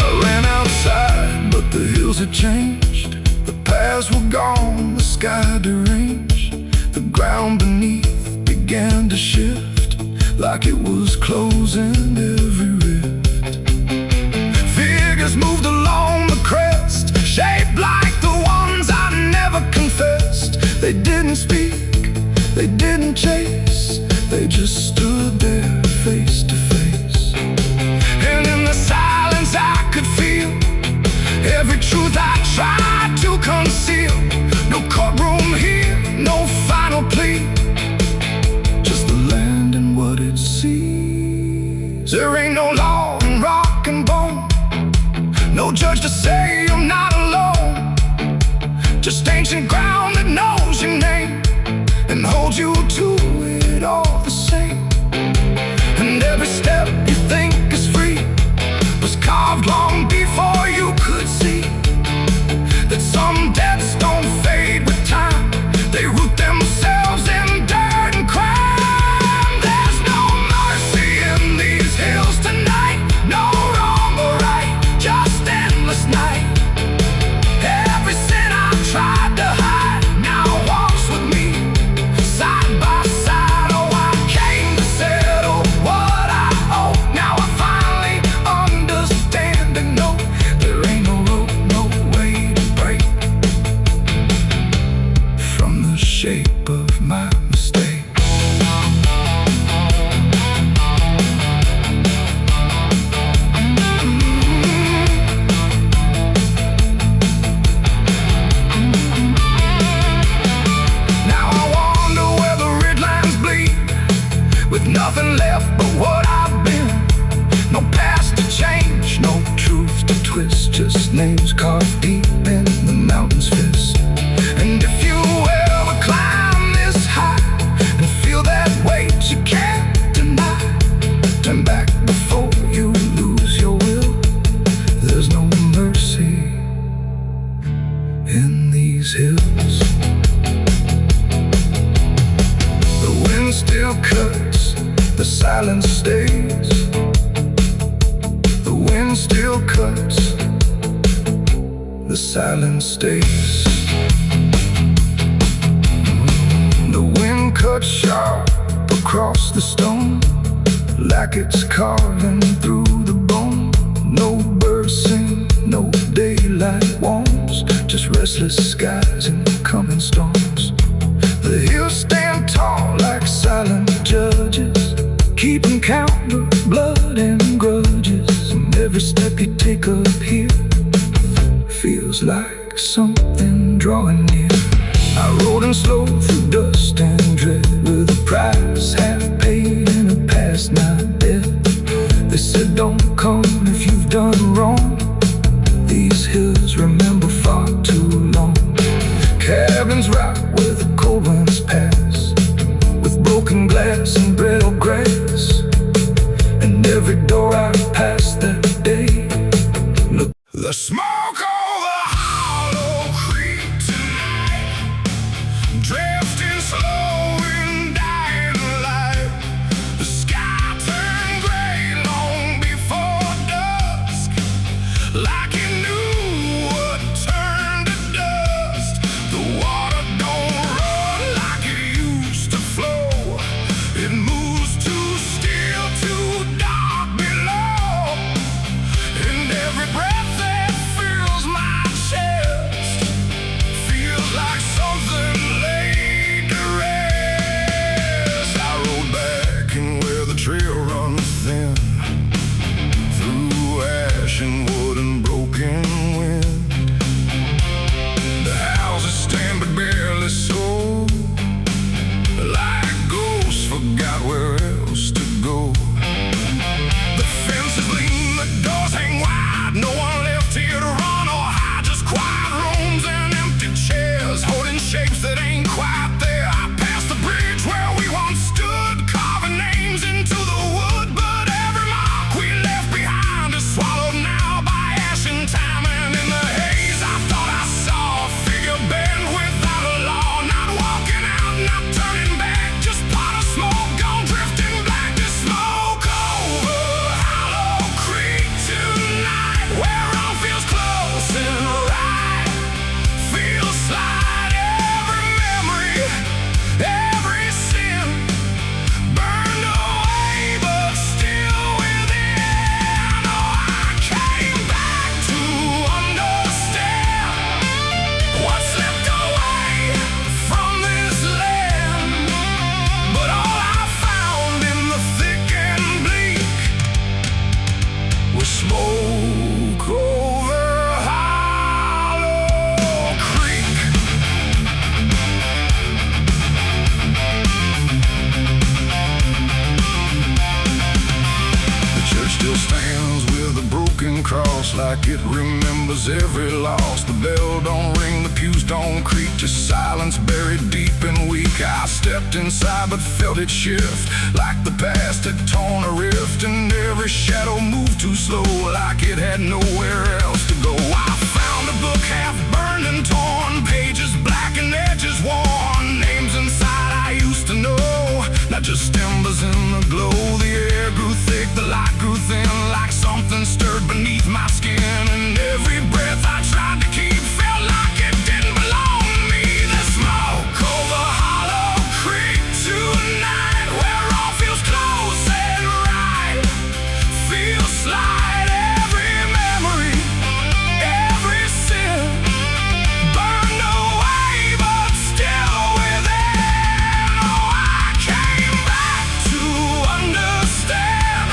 I ran outside, but the hills had changed. The paths were gone, the sky deranged. The ground beneath began to shift, like it was closing every rift. Figures moved along the crest, shaped like the ones I never confessed. They didn't speak, they didn't chase, they just stood there face to face. And in the silence I could feel every truth I tried to conceal. No courtroom here, no final plea, just the land and what it sees. There ain't no law in rock and bone, no judge to say I'm not alone. Just ancient ground that knows your name and holds you to it all the same. And every step you think is free was carved long before you could see that some debts don't fade with time, they root themselves in dirt and crime. There's no mercy in these hills tonight, no wrong or right, just endless night. Every sin I've tried to hide now walks with me, side by side. Oh, I came to settle what I owe. Now I finally understand and know there ain't no road, no way to break from the shape of my mistake. Now I wonder where the red lines bleed, with nothing left but what I've been. No past to change, no truth to twist, just names carved deep in the mountain's fist. And if you ever climb this high and feel that weight you can't deny, turn back before you lose your will. There's no mercy in these hills. The wind still cuts, the silence stays. The wind still cuts, the silence stays. The wind cuts sharp across the stone, like it's carving through the bone. No birds sing, no daylight warms, just restless skies and coming storms. The hills stand tall like silent judges, keeping count of blood and grudges. And every step you take up here feels like something drawing near. I rode in slow through dust and dread, with a price half paid and a past not dead. They said don't come if you've done wrong, these hills remember far too long. Cabins right where the cold winds pass, with broken glass and brittle grass. And every door I passed that day, look, the smoke over Hollow Creek tonight, drifting slow and dying light. The sky turned gray long before dusk, like it knew what turned to dust. The water don't run like it used to flow. It moves too still, too dark below. And every breath that fills my chest feels like something laid to rest. I rode back in where the trail runs thin, through ash and wood and broken wind. The houses stand but barely so, like ghosts forgot where else to go. The fences lean, the doors hang wide, no one left here to run or hide. Just quiet rooms and empty chairs, holding shapes that ain't quite there. I passed the bridge where we once stood, carving names into the wood, but every mark we left behind is swallowed now by ash and time. And in the haze I thought I saw a figure bend without a law, not walking out, not turning back, just pot of smoke gone drifting black. The smoke over Hollow Creek tonight, where all feels close and right, feels slight. Every memory, every sin burned away, but still within. Oh, I came back to understand what slipped away from this land. But all I found in the thick and bleak was smoke over Hollow Creek. The church still stands with a broken cross, like it remembers every loss. The bell don't ring, the pews don't creak, just silence buried deep and weak. I stepped inside but felt it shift, like the past had torn a rift. And every shadow moved too slow, like it had nowhere else to go. I found a book half burned and torn, pages black and edges worn. Names inside I used to know, not just embers in the glow. The air grew thick, the light grew thin, like something stirred beneath my skin. And every breath I tried to keep felt like it didn't belong to me. The smoke over Hollow Creek tonight, where all feels close and right, feels slight. Every memory, every sin burned away, but still within. Oh, I came back to understand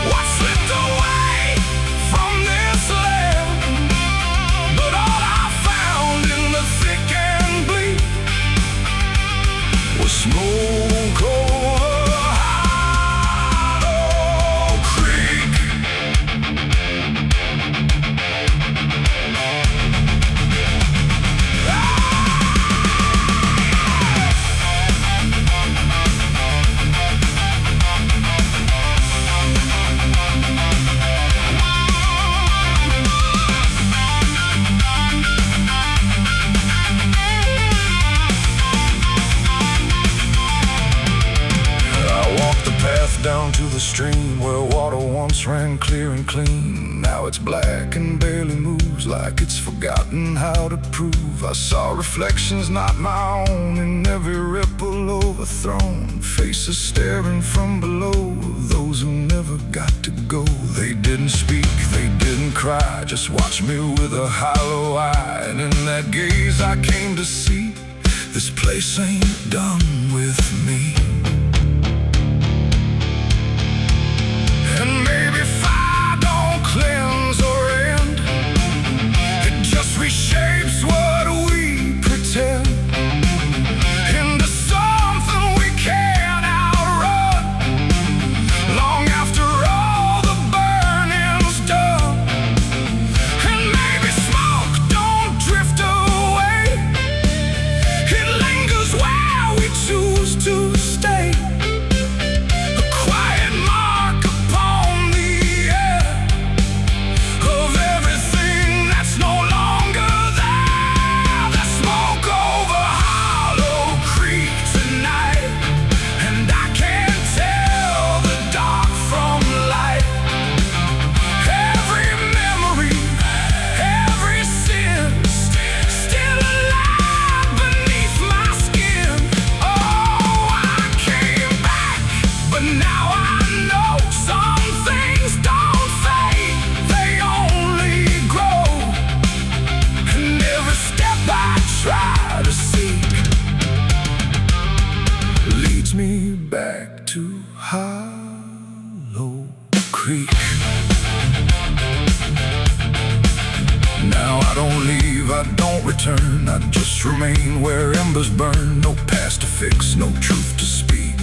what slipped away from this land. But all I found in the thick and bleak was smoke over Hollow Creek. I walked the path down to the stream where water once ran clear and clean. Now it's black and barely moves, like it's forgotten how to prove. I saw reflections not my own in every ripple overthrown, faces staring from below, those who never got to go. They didn't speak, they didn't cry, just watched me with a hollow eye. And in that gaze I came to see, this place ain't done with me. And maybe fire don't cleanse or end, it just reshapes what we pretend into something we can't outrun. Long after all the burning's done, and Now I don't leave, I don't return, I just remain where embers burn. No past to fix, no truth to speak,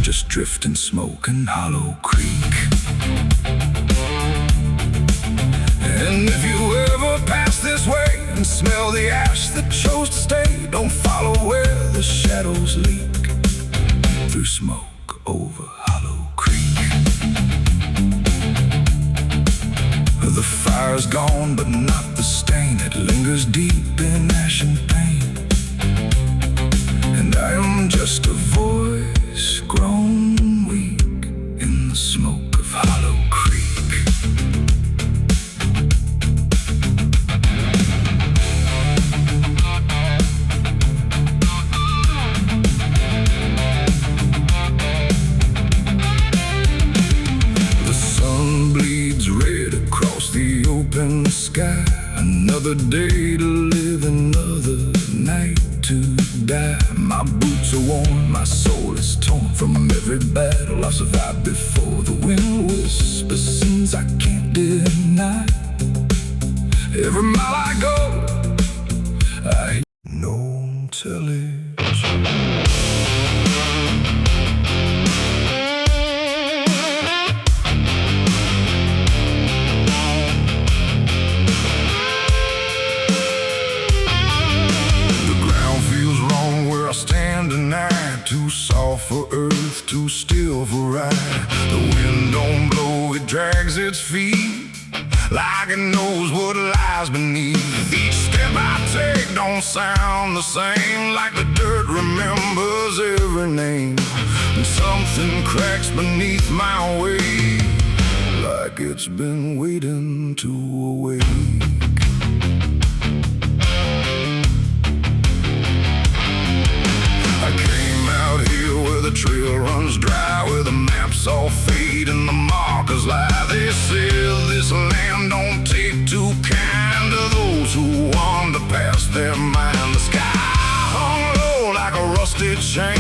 just drifting smoke in Hollow Creek. And if you ever pass this way and smell the ash that chose to stay, don't follow where the shadows leak through smoke over Hollow Creek. The fire's gone, but not the stain. It lingers deep in ash and pain. And I am just a voice grown weak in the smoke of Hollow Creek. The sun bleeds red across the open sky. Another day to live, another night to die. My boots are worn, my soul is torn from every battle I've survived before. The wind whispers sins I can't deny. Every mile I go, I know television. Too soft for earth, too still for ride. The wind don't blow, it drags its feet like it knows what lies beneath. Each step I take don't sound the same, like the dirt remembers every name. And something cracks beneath my weight, like it's been waiting to awake. The trail runs dry, where the maps all fade and the markers lie. They say this land don't take too kind to those who wander past their mind. The sky hung low like a rusted chain,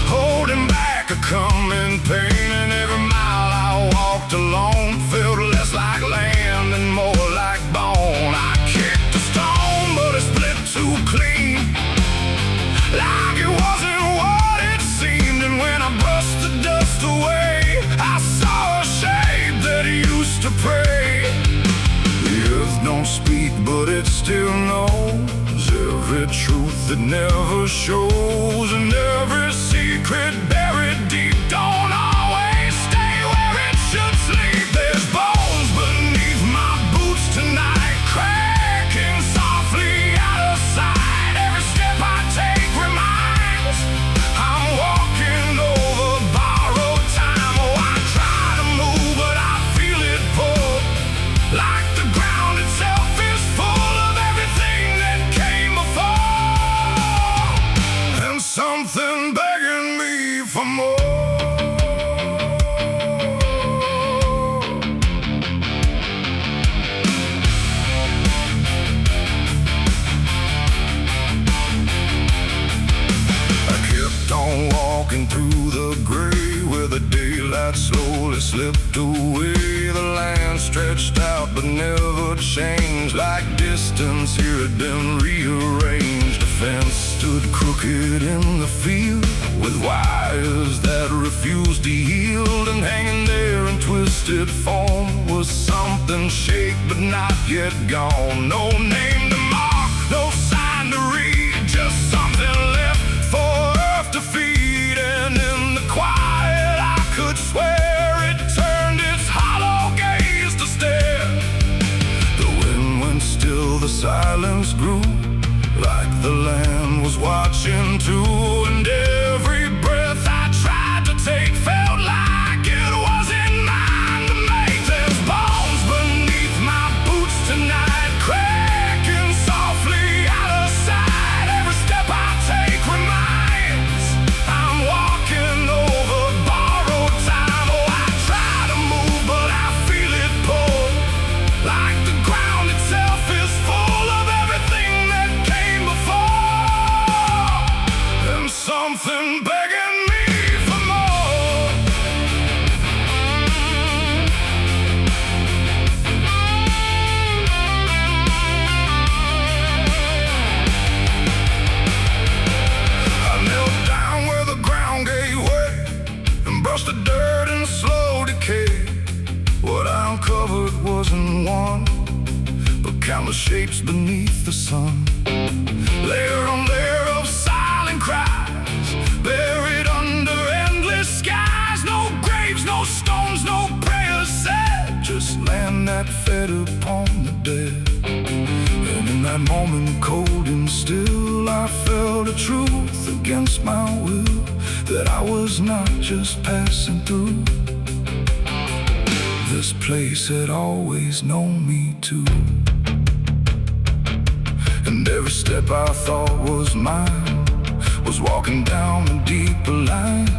holding back a coming pain. And every mile I walked alone felt less like land and more like bone. I kicked a stone, but it split too clean, like it wasn't when I brushed the dust away. I saw a shape that used to pray. The earth don't speak, but it still knows every truth that never shows. And every secret buried deep don't always stay where it should sleep. There's bones beneath my boots tonight, cracking softly out of sight. Every step I take reminds I'm walking over borrowed time. Oh, I try to move, but I feel it pull, like the ground itself is full of everything that came before, and something begging me for more. On walking through the gray, where the daylight slowly slipped away. The land stretched out but never changed, like distance here had been rearranged. A fence stood crooked in the field, with wires that refused to yield. And hanging there in twisted form was something shaped but not yet gone. No name to mark, no sign to read, just something left for to feed. And in the quiet I could swear it turned its hollow gaze to stare. The wind went still, the silence grew, like the land was watching too. And every breath I tried to take felt like it wasn't mine to make. There's bones beneath my boots tonight, cracking softly out of sight. Every step I take reminds I'm walking over borrowed time. Oh, I try to move, but I feel it pull, like the ground itself is full of everything that came before, and something ground covered wasn't one, but countless shapes beneath the sun. Layer on layer of silent cries, buried under endless skies. No graves, no stones, no prayers said, just land that fed upon the dead. And in that moment, cold and still, I felt a truth against my will, that I was not just passing through. This place had always known me too. And every step I thought was mine was walking down a deeper line,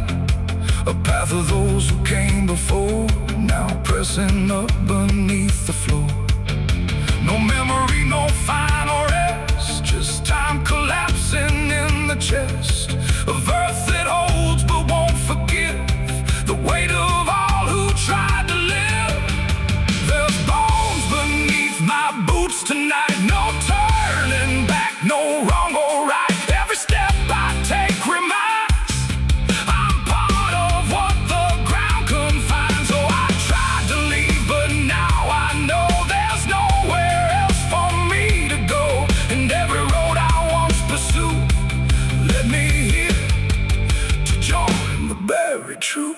a path of those who came before, now pressing up beneath the floor. No memory, no final rest, just time collapsing in the chest of earth that holds but won't forgive the weight of all who tried to live. There's bones beneath my boots tonight, no turning back, no wrong or right. Every step I take reminds I'm part of what the ground confines. So I tried to leave, but now I know there's nowhere else for me to go. And every road I once pursued led me here to join the buried truth.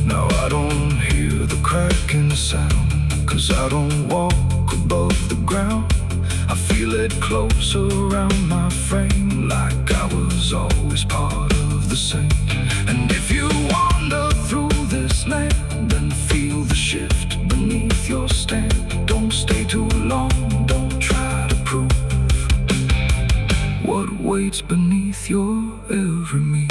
Now I don't hear the cracking sound, 'cause I don't walk above the ground. I feel it close around my frame, like I was always part of the same. And if you wander through this land and feel the shift beneath your stand, don't stay too long, don't try to prove what waits beneath your every move.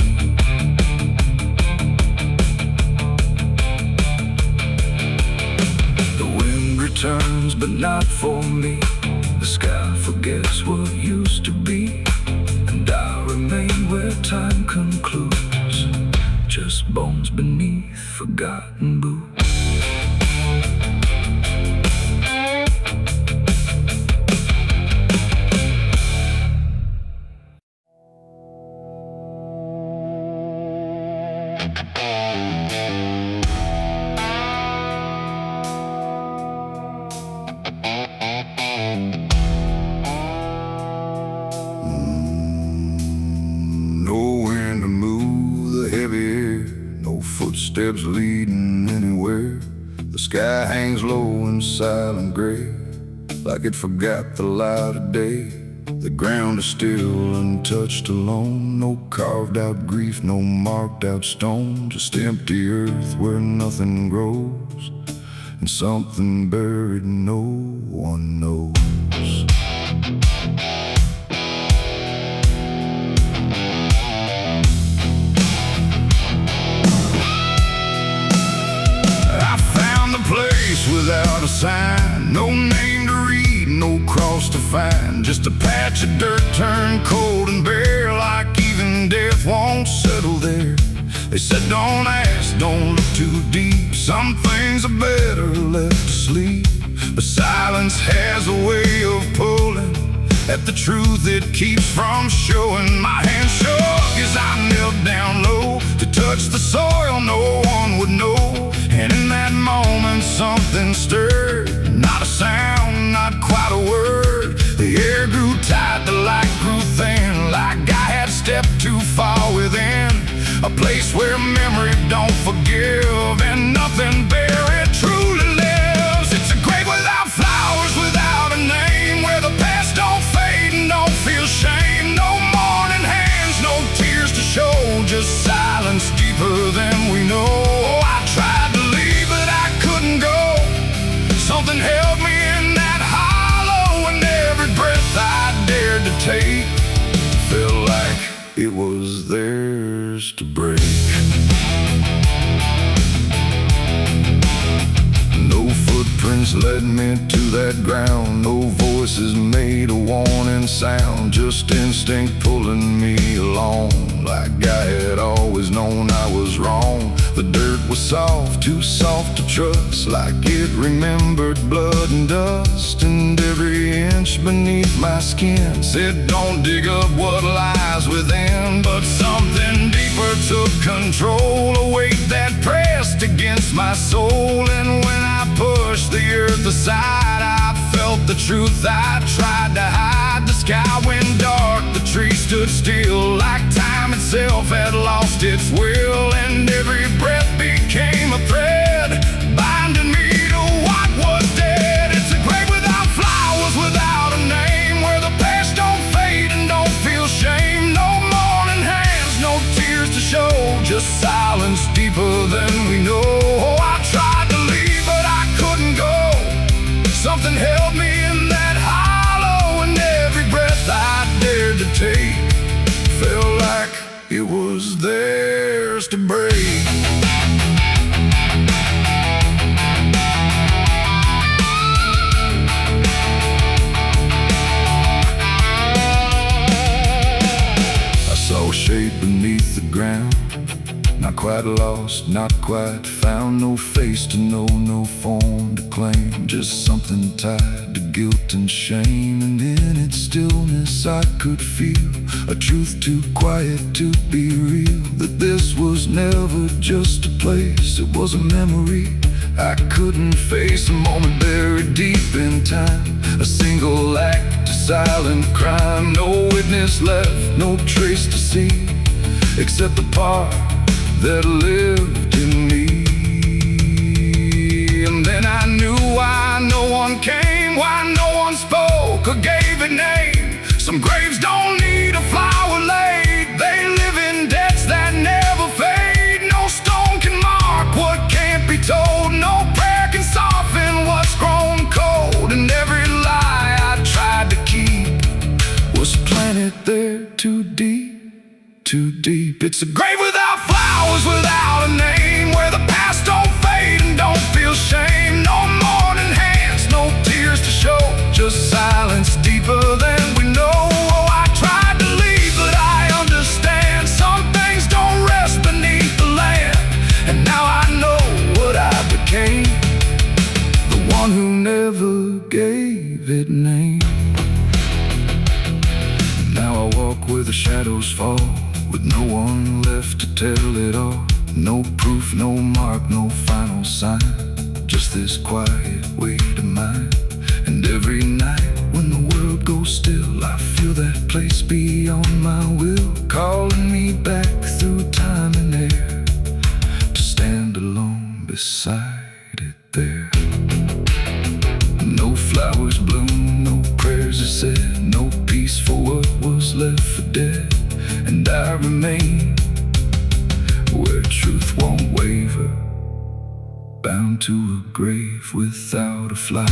Turns, but not for me. The sky forgets what used to be, and I remain where time concludes, just bones beneath forgotten boots. Footsteps leading anywhere. The sky hangs low in silent gray, like it forgot the light of day. The ground is still untouched alone, no carved out grief, no marked out stone, just empty earth where nothing grows, and something buried no one knows. Without a sign, no name to read, no cross to find, just a patch of dirt turned cold and bare, like even death won't settle there. They said don't ask, don't look too deep, some things are better left to sleep. But silence has a way of pulling at the truth it keeps from showing. My hand shook as I knelt down low to touch the soil no one would know. And in that moment something stirred, not a sound, not quite a word. The air grew tight, the light grew thin, like I had stepped too far within a place where memory don't forgive, and nothing buried truly lives. It's a grave without flowers, without a name, where the past don't fade and don't feel shame. No mourning hands, no tears to show, just silence deeper than we know. I tried to leave, but I couldn't go. Something held me in that hollow, and every breath I dared to take felt like it was theirs to break. No footprints led me to that ground, no voices made a warning sound, just instinct pulling me along, like I had always known I was wrong. The dirt was too soft to trust, like it remembered blood and dust. And every inch beneath my skin said, don't dig up what lies within. But something deeper took control, a weight that pressed against my soul. And when I pushed the earth aside, I felt the truth I tried to hide. The sky went dark, the tree stood still, like time itself had lost its will. And every breath became a thread, binding me to what was dead. It's a grave without flowers, without a name, where the past don't fade and don't feel shame. No mourning hands, no tears to show, just silence deeper than we know. Oh, I tried to leave, but I couldn't go. Something held me in that hollow, and every breath I dared to take felt like it was theirs to break. I saw a shape beneath the ground, not quite lost, not quite found. No face to know, no form to claim, just something tied to guilt and shame. And in its stillness I could feel a truth too quiet to be real, that this was never just a place, it was a memory I couldn't face. A moment buried deep in time, a single act, a silent crime. No witness left, no trace to see, except the part that lived in me. And then I knew why no one came, why no one spoke or gave a name. Some graves don't need a flower laid, they live in debts that never fade. No stone can mark what can't be told, no prayer can soften what's grown cold. And every lie I tried to keep was planted there too deep, too deep. It's a grave without flowers, without a name, where the past don't fade and don't feel shame. No mourning hands, no tears to show, just silence deeper than we know. Oh, I tried to leave, but I understand some things don't rest beneath the land. And now I know what I became, the one who never gave it name. Now I walk where the shadows fall, with no one left to tell it all. No proof, no mark, no final sign, just this quiet weight of mine. And every night when the world goes still, I feel that place beyond my will, calling me back through time and air, to stand alone beside it there. No flowers bloom, no prayers are said, no peace for what was left for dead. And I remain where truth won't waver, bound to a grave without a flower.